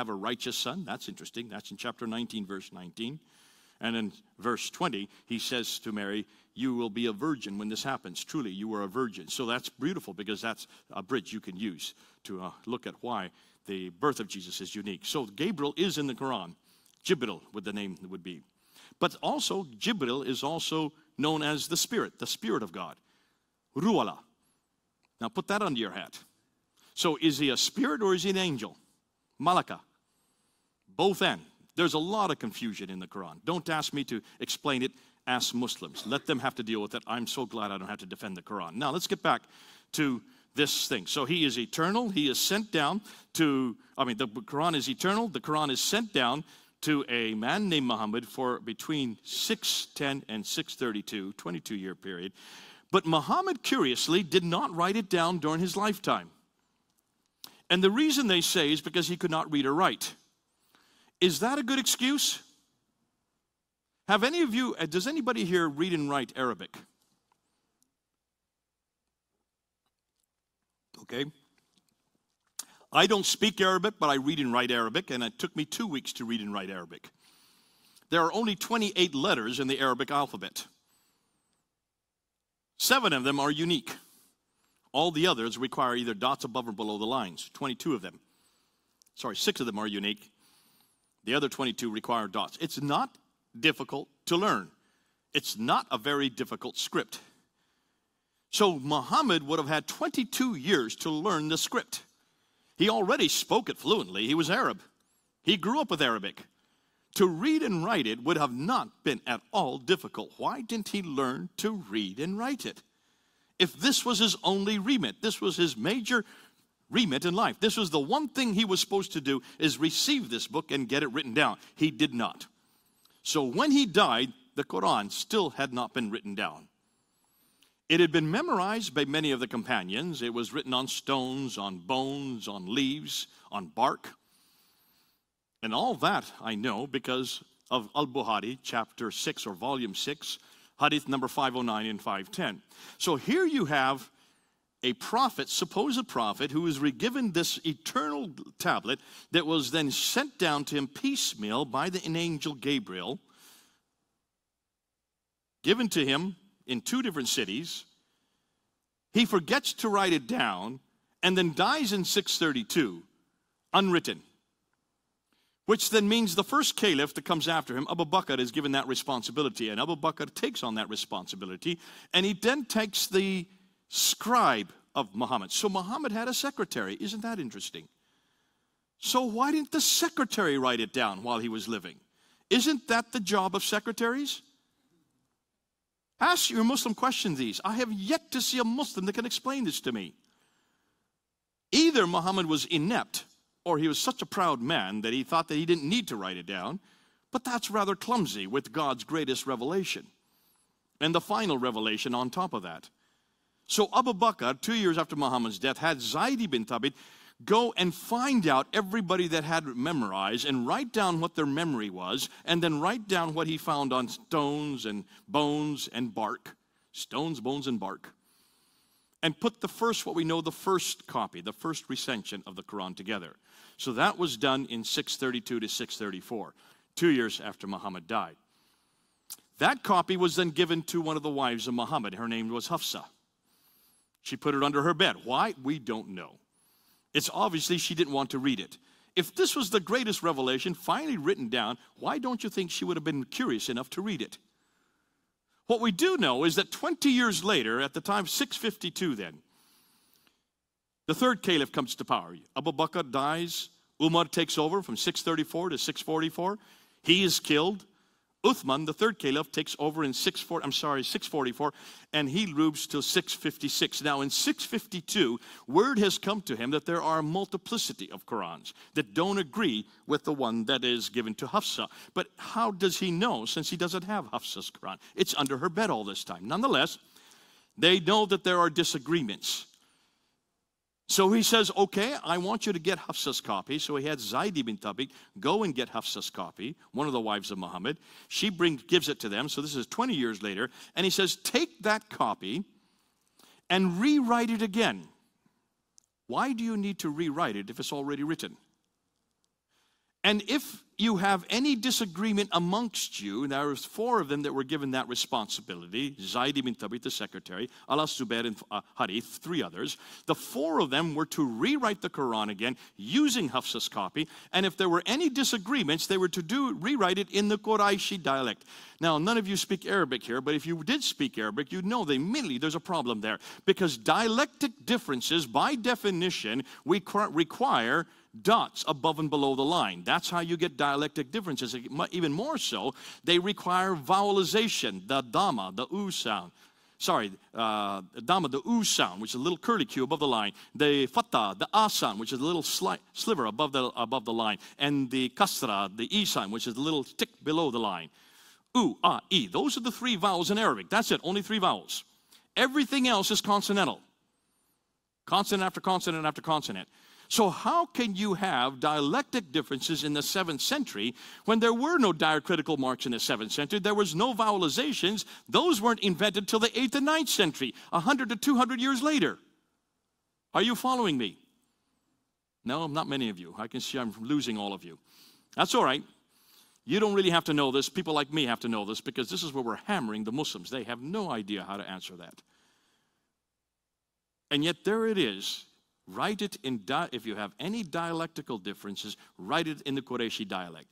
a righteous son. That's interesting. That's in chapter 19, verse 19. And in verse 20, he says to Mary, you will be a virgin when this happens. Truly, you are a virgin. So that's beautiful because that's a bridge you can use to look at why the birth of Jesus is unique. So Gabriel is in the Quran. Jibril would the name would be. But also, Jibril is also known as the Spirit of God. Ru'ala. Now put that under your hat. So is he a spirit or is he an angel? Malaka. Both and. There's a lot of confusion in the Quran. Don't ask me to explain it. Ask Muslims. Let them have to deal with it. I'm so glad I don't have to defend the Quran. Now let's get back to this thing. So he is eternal. He is sent down to, the Quran is eternal. The Quran is sent down to a man named Muhammad for between 610 and 632, 22-year period. But Muhammad, curiously, did not write it down during his lifetime. And the reason they say is because he could not read or write. Is that a good excuse? Have any of you, does anybody here read and write Arabic? Okay. I don't speak Arabic, but I read and write Arabic, and it took me 2 weeks to read and write Arabic. There are only 28 letters in the Arabic alphabet. 7 of them are unique. All the others require either dots above or below the lines. 22 of them. 6 of them are unique. The other 22 require dots. It's not difficult to learn. It's not a very difficult script. So Muhammad would have had 22 years to learn the script. He already spoke it fluently. He was Arab. He grew up with Arabic. To read and write it would have not been at all difficult. Why didn't he learn to read and write it? If this was his only remit, this was his major remit in life, this was the one thing he was supposed to do, is receive this book and get it written down. He did not. So when he died, the Quran still had not been written down. It had been memorized by many of the companions. It was written on stones, on bones, on leaves, on bark. And all that I know because of Al-Bukhari, chapter 6 or volume 6, hadith number 509 and 510. So here you have a prophet, supposed prophet, who was given this eternal tablet that was then sent down to him piecemeal by an angel Gabriel, given to him in 2 different cities. He forgets to write it down and then dies in 632, unwritten. Which then means the first caliph that comes after him, Abu Bakr, is given that responsibility. And Abu Bakr takes on that responsibility. And he then takes the scribe of Muhammad. So Muhammad had a secretary. Isn't that interesting? So why didn't the secretary write it down while he was living? Isn't that the job of secretaries? Ask your Muslim question these. I have yet to see a Muslim that can explain this to me. Either Muhammad was inept, or he was such a proud man that he thought that he didn't need to write it down, but that's rather clumsy with God's greatest revelation. And the final revelation on top of that. So Abu Bakr, 2 years after Muhammad's death, had Zayd ibn Thabit go and find out everybody that had memorized and write down what their memory was, and then write down what he found on stones and bones and bark. Stones, bones, and bark. And put the first copy, the first recension of the Quran together. So that was done in 632 to 634, 2 years after Muhammad died. That copy was then given to one of the wives of Muhammad. Her name was Hafsa. She put it under her bed. Why? We don't know. It's obviously she didn't want to read it. If this was the greatest revelation finally written down, why don't you think she would have been curious enough to read it? What we do know is that 20 years later, at the time 652 then, the third caliph comes to power. Abu Bakr dies. Umar takes over from 634 to 644. He is killed. Uthman, the third caliph, takes over in 644, and he rules till 656. Now, in 652, word has come to him that there are a multiplicity of Qurans that don't agree with the one that is given to Hafsa. But how does he know, since he doesn't have Hafsa's Quran? It's under her bed all this time. Nonetheless, they know that there are disagreements. So he says, okay, I want you to get Hafsa's copy. So he had Zayd ibn Thabit go and get Hafsa's copy, one of the wives of Muhammad. She gives it to them. So this is 20 years later. And he says, take that copy and rewrite it again. Why do you need to rewrite it if it's already written? And if you have any disagreement amongst you, and there was 4 of them that were given that responsibility, Zaid ibn Thabit, the secretary, Allah Zubair and Harith, 3 others. The 4 of them were to rewrite the Quran again using Hafsa's copy, and if there were any disagreements, they were to rewrite it in the Qurayshi dialect. Now, none of you speak Arabic here, but if you did speak Arabic, you'd know that immediately there's a problem there, because dialectic differences, by definition, require dots above and below the line. That's how you get dialectic differences. Even more so, they require vowelization, the dhamma, the u sound. Sorry, dhamma, the u sound, which is a little curlicue above the line. The fatha, the a sound, which is a little sliver above the line. And the kasra, the e sound, which is a little tick below the line. U, a, e. Those are the 3 vowels in Arabic. That's it, only 3 vowels. Everything else is consonantal. Consonant after consonant after consonant. So how can you have dialectic differences in the 7th century when there were no diacritical marks in the 7th century? There was no vowelizations. Those weren't invented till the 8th and 9th century, 100 to 200 years later. Are you following me? No, not many of you. I can see I'm losing all of you. That's all right. You don't really have to know this. People like me have to know this, because this is where we're hammering the Muslims. They have no idea how to answer that. And yet there it is. Write it in, if you have any dialectical differences, write it in the Qurayshi dialect.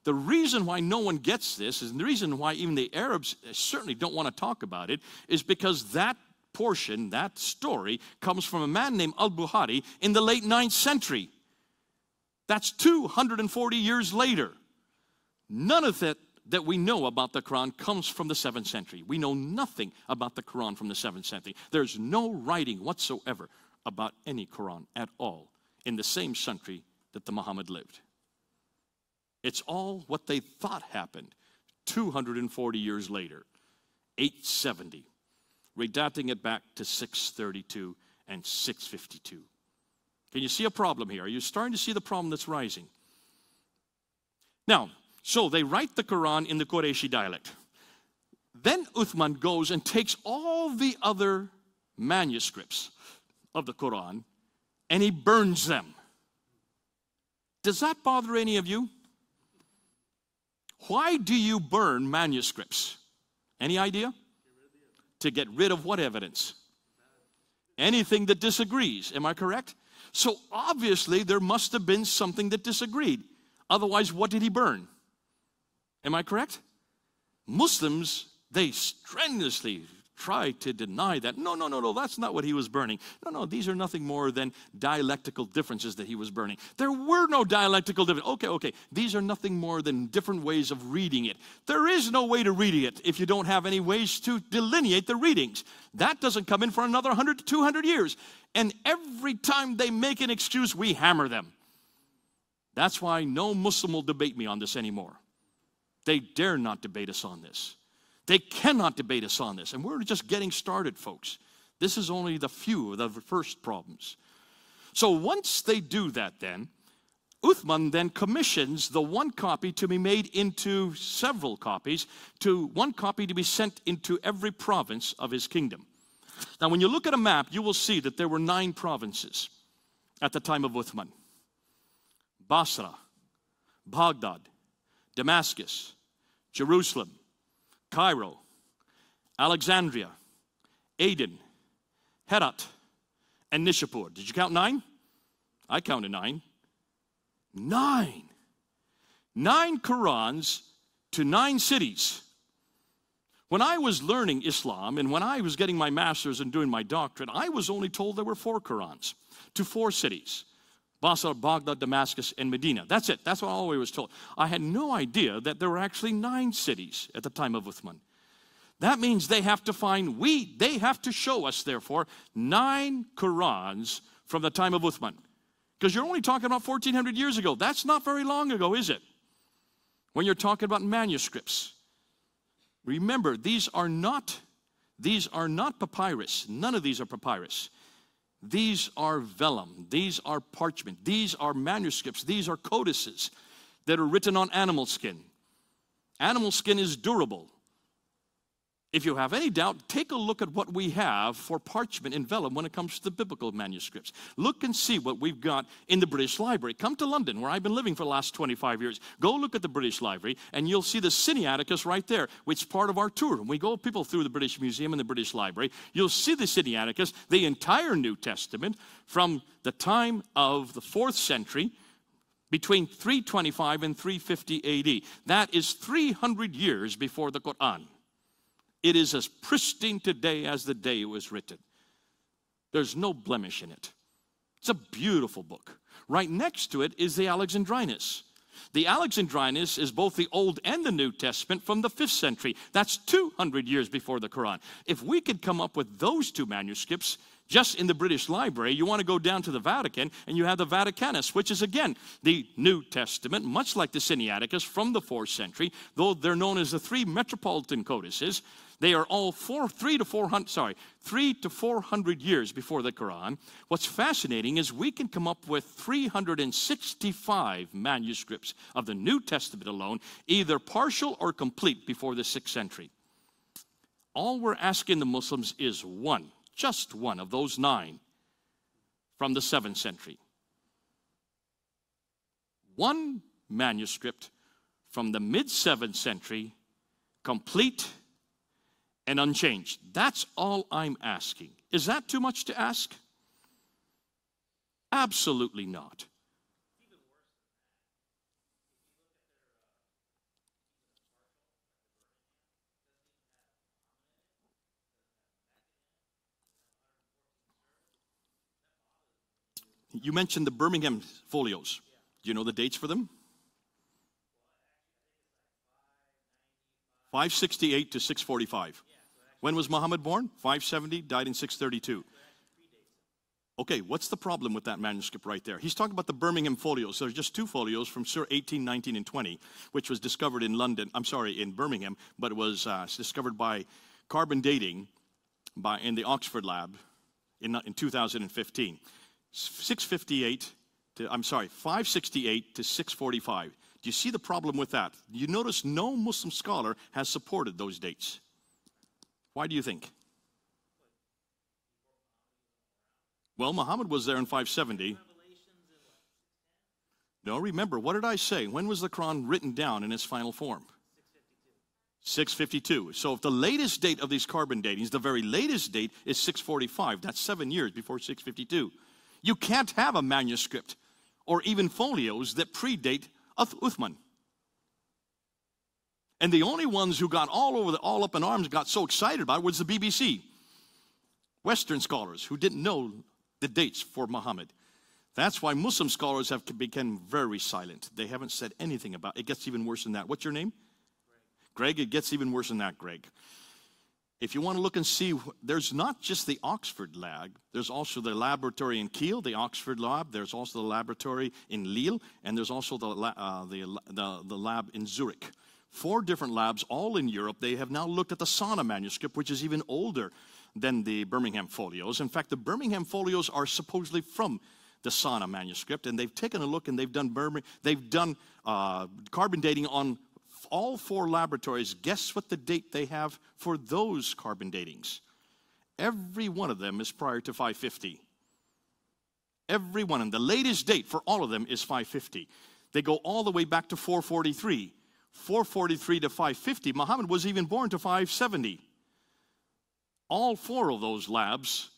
The reason why no one gets this, and the reason why even the Arabs certainly don't want to talk about it, is because that portion, that story, comes from a man named Al-Bukhari in the late 9th century. That's 240 years later. None of that we know about the Quran comes from the 7th century. We know nothing about the Quran from the 7th century. There's no writing whatsoever about any Quran at all in the same century that the Muhammad lived. It's all what they thought happened 240 years later, 870, redating it back to 632 and 652. Can you see a problem here? Are you starting to see the problem that's rising? Now, so they write the Quran in the Qurayshi dialect. Then Uthman goes and takes all the other manuscripts of the Quran and he burns them. Does that bother any of you? Why do you burn manuscripts? Any idea? To get rid of what evidence? Anything that disagrees. Am I correct? So obviously there must have been something that disagreed. Otherwise, what did he burn? Am I correct? Muslims, they strenuously try to deny that. No, that's not what he was burning. No, these are nothing more than dialectical differences that he was burning. There were no dialectical differences. Okay, these are nothing more than different ways of reading it. There is no way to read it if you don't have any ways to delineate the readings. That doesn't come in for another 100 to 200 years. And every time they make an excuse, we hammer them. That's why no Muslim will debate me on this anymore. They dare not debate us on this. They cannot debate us on this. And we're just getting started, folks. This is only the few of the first problems. So once they do that then, Uthman then commissions the one copy to be made into several copies, to one copy to be sent into every province of his kingdom. Now when you look at a map, you will see that there were 9 provinces at the time of Uthman. Basra, Baghdad, Damascus, Jerusalem, Cairo, Alexandria, Aden, Herat, and Nishapur. Did you count 9? I counted 9. 9. 9 Qurans to 9 cities. When I was learning Islam and when I was getting my master's and doing my doctorate, I was only told there were 4 Qurans to 4 cities. Basra, Baghdad, Damascus, and Medina. That's it. That's what I always was told. I had no idea that there were actually 9 cities at the time of Uthman. That means they have to they have to show us, therefore, 9 Qurans from the time of Uthman. Because you're only talking about 1,400 years ago. That's not very long ago, is it? When you're talking about manuscripts. Remember, these are not papyrus. None of these are papyrus. These are vellum. These are parchment. These are manuscripts. These are codices that are written on animal skin. Animal skin is durable. If you have any doubt, take a look at what we have for parchment and vellum when it comes to the biblical manuscripts. Look and see what we've got in the British Library. Come to London, where I've been living for the last 25 years. Go look at the British Library, and you'll see the Sinaiticus right there, which is part of our tour. When we go people through the British Museum and the British Library, you'll see the Sinaiticus, the entire New Testament, from the time of the 4th century, between 325 and 350 AD. That is 300 years before the Quran. It is as pristine today as the day it was written. There's no blemish in it. It's a beautiful book. Right next to it is the Alexandrinus. The Alexandrinus is both the Old and the New Testament from the 5th century. That's 200 years before the Quran. If we could come up with those two manuscripts just in the British Library, you want to go down to the Vatican, and you have the Vaticanus, which is, again, the New Testament, much like the Sinaiticus from the 4th century, though they're known as the 3 metropolitan codices. They are all 3 to 400 years before the Quran. What's fascinating is we can come up with 365 manuscripts of the New Testament alone, either partial or complete before the 6th century. All we're asking the Muslims is one, just one of those 9 from the 7th century. One manuscript from the mid-7th century, complete and unchanged. That's all I'm asking. Is that too much to ask? Absolutely not. You mentioned the Birmingham folios. Do you know the dates for them? 568 to 645. When was Muhammad born? 570, died in 632. Okay, what's the problem with that manuscript right there? He's talking about the Birmingham folios. There's just 2 folios from Surah 18, 19, and 20, which was discovered in in Birmingham, but it was discovered by carbon dating in the Oxford lab in 2015. 568 to 645. Do you see the problem with that? You notice no Muslim scholar has supported those dates. Why do you think? Well, Muhammad was there in 570. No, remember, what did I say? When was the Quran written down in its final form? 652. So if the latest date of these carbon datings, the very latest date is 645, that's 7 years before 652. You can't have a manuscript or even folios that predate Uthman. And the only ones who got all up in arms, got so excited about it, was the BBC. Western scholars who didn't know the dates for Muhammad. That's why Muslim scholars have become very silent. They haven't said anything about it. It gets even worse than that. What's your name? Greg, it gets even worse than that, Greg. If you want to look and see, there's not just the Oxford lab. There's also the laboratory in Kiel, the Oxford lab. There's also the laboratory in Lille, and there's also the lab in Zurich. 4 different labs, all in Europe. They have now looked at the Sana manuscript, which is even older than the Birmingham folios. In fact, the Birmingham folios are supposedly from the Sana manuscript, and they've taken a look and they've done carbon dating on all 4 laboratories. Guess what the date they have for those carbon datings? Every one of them is prior to 550. Every one of them. The latest date for all of them is 550. They go all the way back to 443. 443 to 550. Muhammad was even born to 570. All 4 of those labs,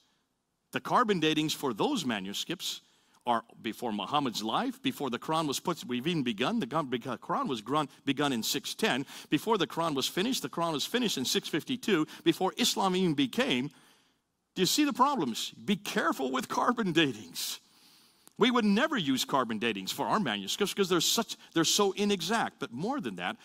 the carbon datings for those manuscripts are before Muhammad's life, before the Quran was we've even begun. The Quran was begun in 610. Before the Quran was finished in 652. Before Islam even became. Do you see the problems? Be careful with carbon datings. We would never use carbon datings for our manuscripts because they're so inexact. But more than that,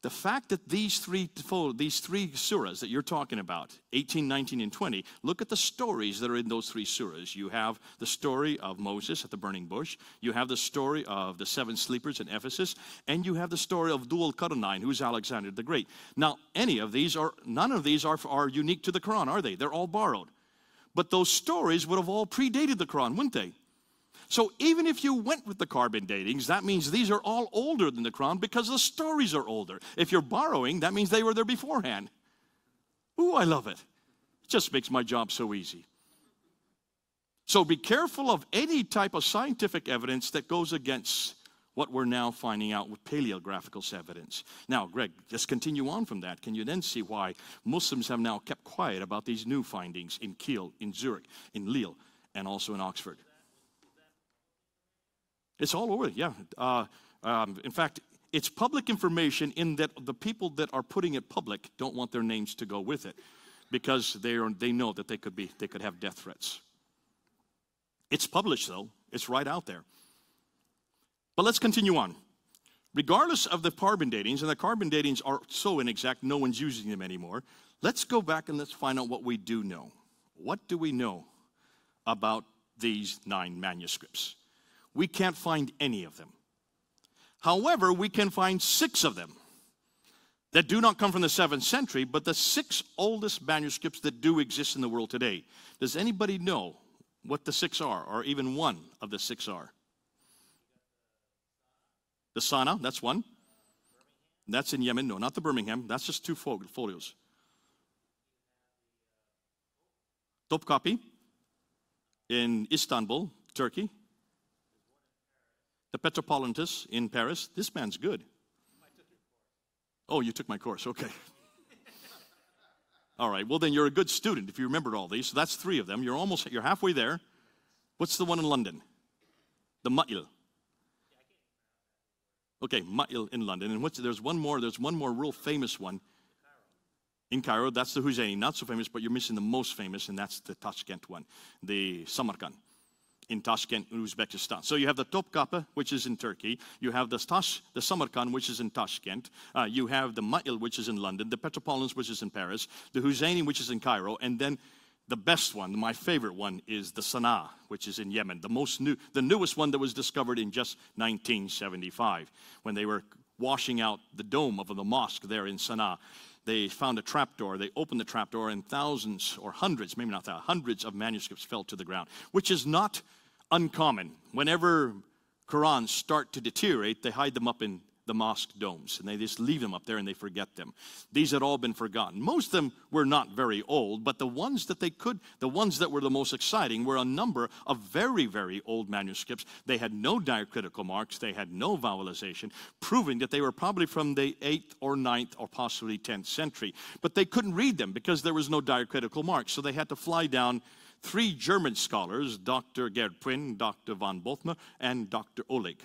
the fact that these three surahs that you're talking about, 18, 19, and 20, look at the stories that are in those 3 surahs. You have the story of Moses at the burning bush. You have the story of the 7 sleepers in Ephesus. And you have the story of Dhul Qarnayn, who's Alexander the Great. Now, none of these are unique to the Quran, are they? They're all borrowed. But those stories would have all predated the Quran, wouldn't they? So even if you went with the carbon datings, that means these are all older than the Quran because the stories are older. If you're borrowing, that means they were there beforehand. Ooh, I love it. It just makes my job so easy. So be careful of any type of scientific evidence that goes against what we're now finding out with paleographical evidence. Now, Greg, let's continue on from that. Can you then see why Muslims have now kept quiet about these new findings in Kiel, in Zurich, in Lille, and also in Oxford? It's all over, yeah. In fact, it's public information in that the people that are putting it public don't want their names to go with it because they know that they could have death threats. It's published, though. It's right out there. But let's continue on. Regardless of the carbon datings, and the carbon datings are so inexact, no one's using them anymore, let's go back and let's find out what we do know. What do we know about these 9 manuscripts? We can't find any of them. However, we can find 6 of them that do not come from the 7th century, but the 6 oldest manuscripts that do exist in the world today. Does anybody know what the 6 are, or even one of the 6 are? The Sana, that's one. That's in Yemen. No, not the Birmingham. That's just 2 folios. Topkapi in Istanbul, Turkey. The Petropolitanus in Paris. This man's good. Oh, you took my course. Okay. All right. Well, then you're a good student if you remembered all these. So that's 3 of them. You're halfway there. What's the one in London? The Ma'il. Okay, Ma'il in London. And there's one more real famous one. In Cairo, that's the Husseini. Not so famous, but you're missing the most famous, and that's the Tashkent one. The Samarkand in Tashkent, Uzbekistan. So you have the Topkapi, which is in Turkey. You have the Samarkand, which is in Tashkent. You have the Ma'il, which is in London. The Petropolitanus, which is in Paris. The Husseini, which is in Cairo. And then the best one, my favorite one, is the Sana'a, which is in Yemen. The newest one that was discovered in just 1975, when they were washing out the dome of the mosque there in Sana'a. They found a trapdoor. They opened the trapdoor, and thousands or hundreds, maybe not thousands, hundreds of manuscripts fell to the ground, which is not uncommon. Whenever Qurans start to deteriorate, they hide them up in the mosque domes, and they just leave them up there and they forget them. These had all been forgotten. Most of them were not very old, but the ones that were the most exciting were a number of very, very old manuscripts. They had no diacritical marks, they had no vowelization, proving that they were probably from the 8th or 9th or possibly 10th century. But they couldn't read them because there was no diacritical marks, so they had to fly down 3 German scholars, Dr. Gerd Pwin, Dr. von Bothmer, and Dr. Oleg.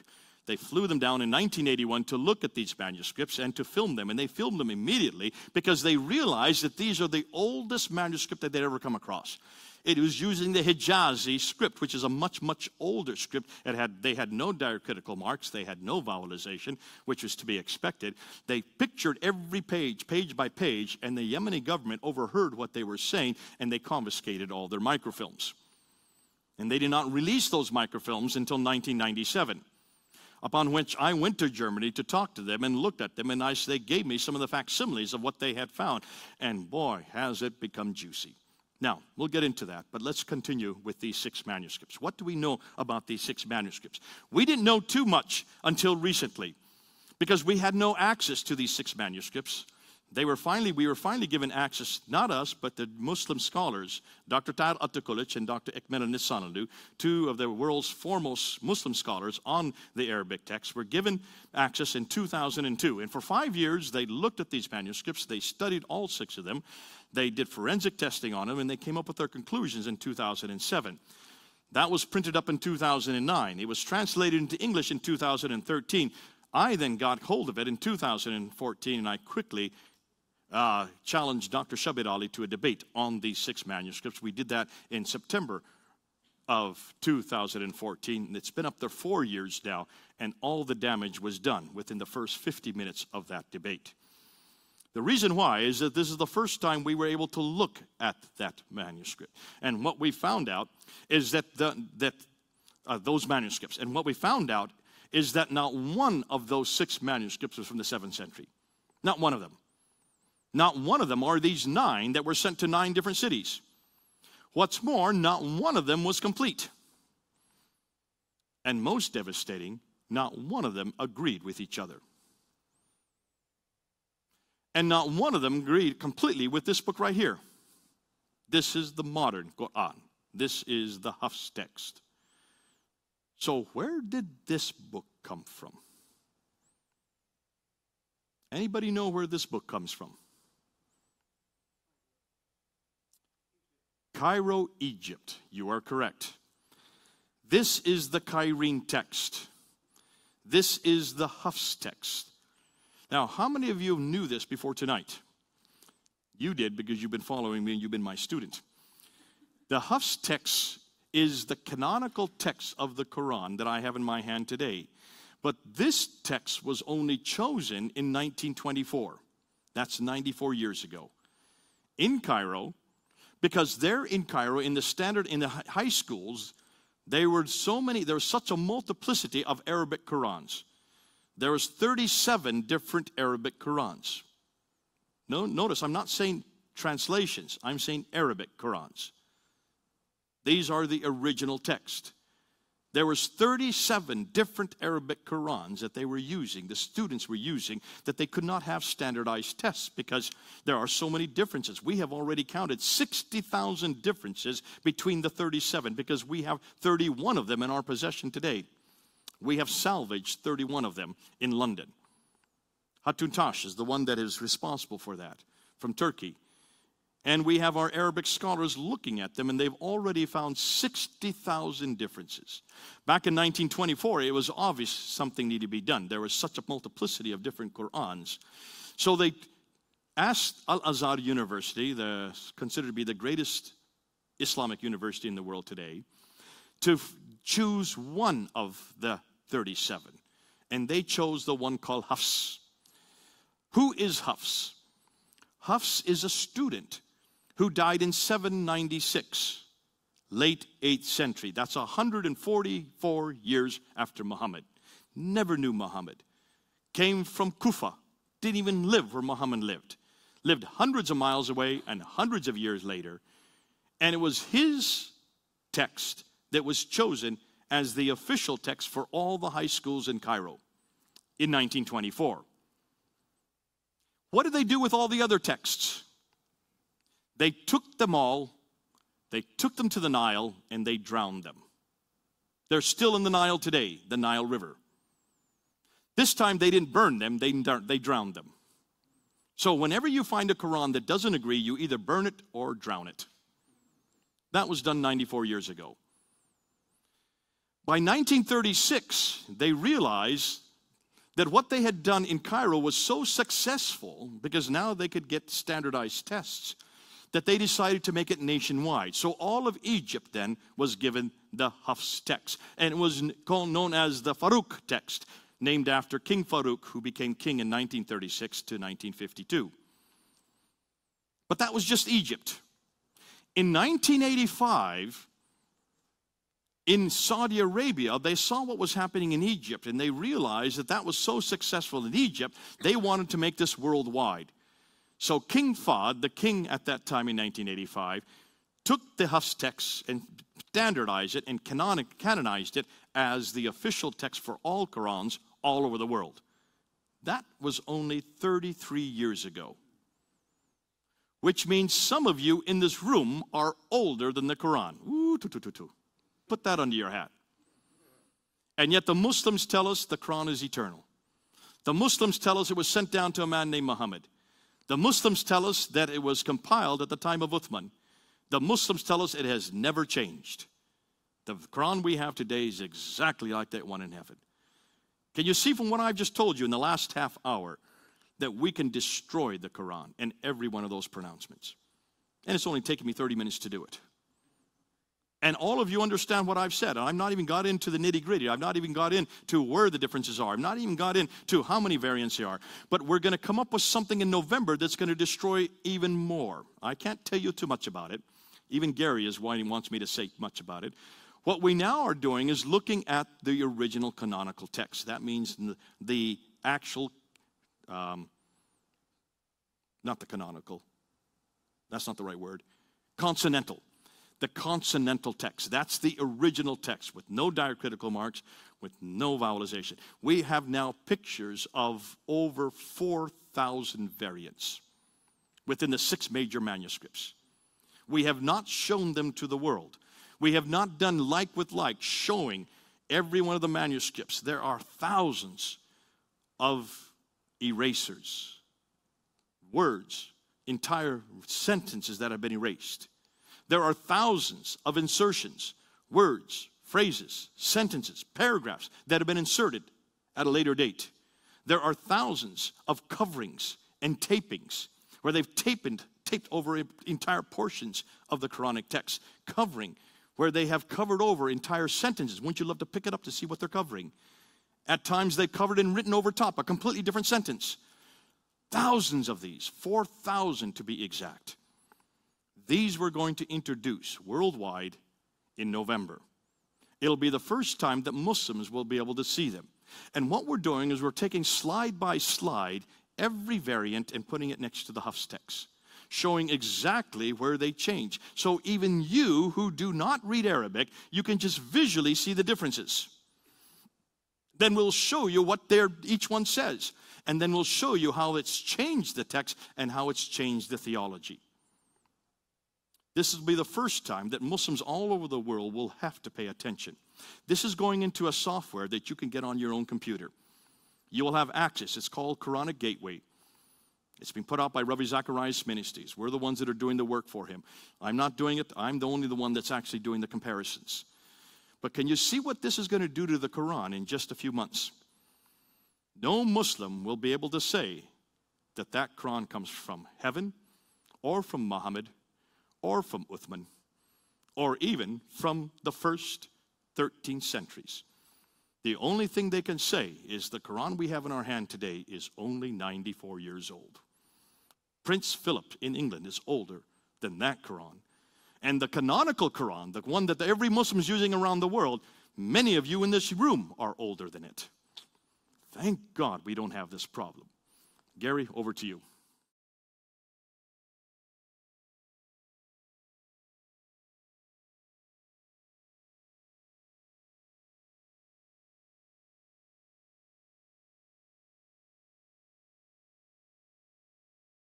They flew them down in 1981 to look at these manuscripts and to film them. And they filmed them immediately because they realized that these are the oldest manuscript that they'd ever come across. It was using the Hijazi script, which is a much, much older script. They had no diacritical marks. They had no vowelization, which was to be expected. They pictured every page, page by page, and the Yemeni government overheard what they were saying, and they confiscated all their microfilms. And they did not release those microfilms until 1997. Upon which I went to Germany to talk to them and looked at them, and they gave me some of the facsimiles of what they had found. And boy, has it become juicy. Now, we'll get into that, but let's continue with these 6 manuscripts. What do we know about these 6 manuscripts? We didn't know too much until recently because we had no access to these 6 manuscripts. We were finally given access, not us, but the Muslim scholars, Dr. Tahir Attakulic and Dr. Ekmel Nisanlu, 2 of the world's foremost Muslim scholars on the Arabic text, were given access in 2002. And for 5 years, they looked at these manuscripts. They studied all 6 of them. They did forensic testing on them, and they came up with their conclusions in 2007. That was printed up in 2009. It was translated into English in 2013. I then got hold of it in 2014, and I quickly challenged Dr. Shabir Ali to a debate on these 6 manuscripts. We did that in September of 2014, and it's been up there 4 years now, and all the damage was done within the first 50 minutes of that debate. The reason why is that this is the first time we were able to look at that manuscript. And what we found out is that those manuscripts, and what we found out is that not one of those 6 manuscripts was from the 7th century. Not one of them. Not one of them are these 9 that were sent to 9 different cities. What's more, not one of them was complete. And most devastating, not one of them agreed with each other. And not one of them agreed completely with this book right here. This is the modern Quran. This is the Hafs text. So where did this book come from? Anybody know where this book comes from? Cairo, Egypt. You are correct. This is the Cairene text. This is the Hafs text. Now, how many of you knew this before tonight? You did, because you've been following me and you've been my student. The Hafs text is the canonical text of the Quran that I have in my hand today. But this text was only chosen in 1924. That's 94 years ago. In Cairo, because there in Cairo, in the high schools, there was such a multiplicity of Arabic Qurans. There was 37 different Arabic Qurans. No, notice, I'm not saying translations. I'm saying Arabic Qurans. These are the original text. There was 37 different Arabic Qurans that they were using, the students were using, that they could not have standardized tests because there are so many differences. We have already counted 60,000 differences between the 37 because we have 31 of them in our possession today. We have salvaged 31 of them in London. Hatun Tash is the one that is responsible for that, from Turkey. And we have our Arabic scholars looking at them, and they've already found 60,000 differences. Back in 1924, it was obvious something needed to be done. There was such a multiplicity of different Qur'ans. So they asked Al-Azhar University, considered to be the greatest Islamic university in the world today, to choose one of the 37. And they chose the one called Hafs. Who is Hafs? Hafs is a student who died in 796, late 8th century. That's 144 years after Muhammad. Never knew Muhammad. Came from Kufa. Didn't even live where Muhammad lived. Lived hundreds of miles away and hundreds of years later. And it was his text that was chosen as the official text for all the high schools in Cairo in 1924. What did they do with all the other texts? They took them all, they took them to the Nile, and they drowned them. They're still in the Nile today, the Nile River. This time they didn't burn them, they drowned them. So whenever you find a Quran that doesn't agree, you either burn it or drown it. That was done 94 years ago. By 1936, they realized that what they had done in Cairo was so successful, because now they could get standardized tests, that they decided to make it nationwide. So all of Egypt then was given the Hafs text. And it was known as the Farouk text, named after King Farouk, who became king in 1936 to 1952. But that was just Egypt. In 1985, in Saudi Arabia, they saw what was happening in Egypt, and they realized that that was so successful in Egypt, they wanted to make this worldwide. So King Fahd, the king at that time in 1985, took the Hafs text and standardized it and canonized it as the official text for all Qurans all over the world. That was only 33 years ago. Which means some of you in this room are older than the Quran. Ooh, put that under your hat. And yet the Muslims tell us the Quran is eternal. The Muslims tell us it was sent down to a man named Muhammad. The Muslims tell us that it was compiled at the time of Uthman. The Muslims tell us it has never changed. The Quran we have today is exactly like that one in heaven. Can you see from what I've just told you in the last half hour that we can destroy the Quran and every one of those pronouncements? And it's only taken me 30 minutes to do it. And all of you understand what I've said. I've not even got into the nitty-gritty. I've not even got into where the differences are. I've not even got into how many variants there are. But we're going to come up with something in November that's going to destroy even more. I can't tell you too much about it. Even Gary is why he wants me to say much about it. What we now are doing is looking at the original canonical text. That means the actual, not the canonical. That's not the right word. Consonantal. the consonantal text. That's the original text with no diacritical marks, with no vowelization. We have now pictures of over 4,000 variants within the 6 major manuscripts. We have not shown them to the world. We have not done like with like, showing every one of the manuscripts. There are thousands of erasers, words, entire sentences that have been erased. There are thousands of insertions, words, phrases, sentences, paragraphs that have been inserted at a later date. There are thousands of coverings and tapings where they've taped over entire portions of the Quranic text, covering where they have covered over entire sentences. Wouldn't you love to pick it up to see what they're covering? At times they've covered and written over top a completely different sentence. Thousands of these, 4,000 to be exact. These we're going to introduce worldwide in November. It'll be the first time that Muslims will be able to see them. And what we're doing is we're taking slide by slide every variant and putting it next to the Hafs text, showing exactly where they change. So even you who do not read Arabic, you can just visually see the differences. Then we'll show you what each one says. And then we'll show you how it's changed the text and how it's changed the theology. This will be the first time that Muslims all over the world will have to pay attention. This is going into a software that you can get on your own computer. You will have access. It's called Quranic Gateway. It's been put out by Rabbi Zacharias Ministries. We're the ones that are doing the work for him. I'm not doing it. I'm only the one that's actually doing the comparisons. But can you see what this is going to do to the Quran in just a few months? No Muslim will be able to say that that Quran comes from heaven or from Muhammad or from Uthman, or even from the first 13 centuries. The only thing they can say is the Quran we have in our hand today is only 94 years old. Prince Philip in England is older than that Quran. And the canonical Quran, the one that every Muslim is using around the world, many of you in this room are older than it. Thank God we don't have this problem. Gary, over to you.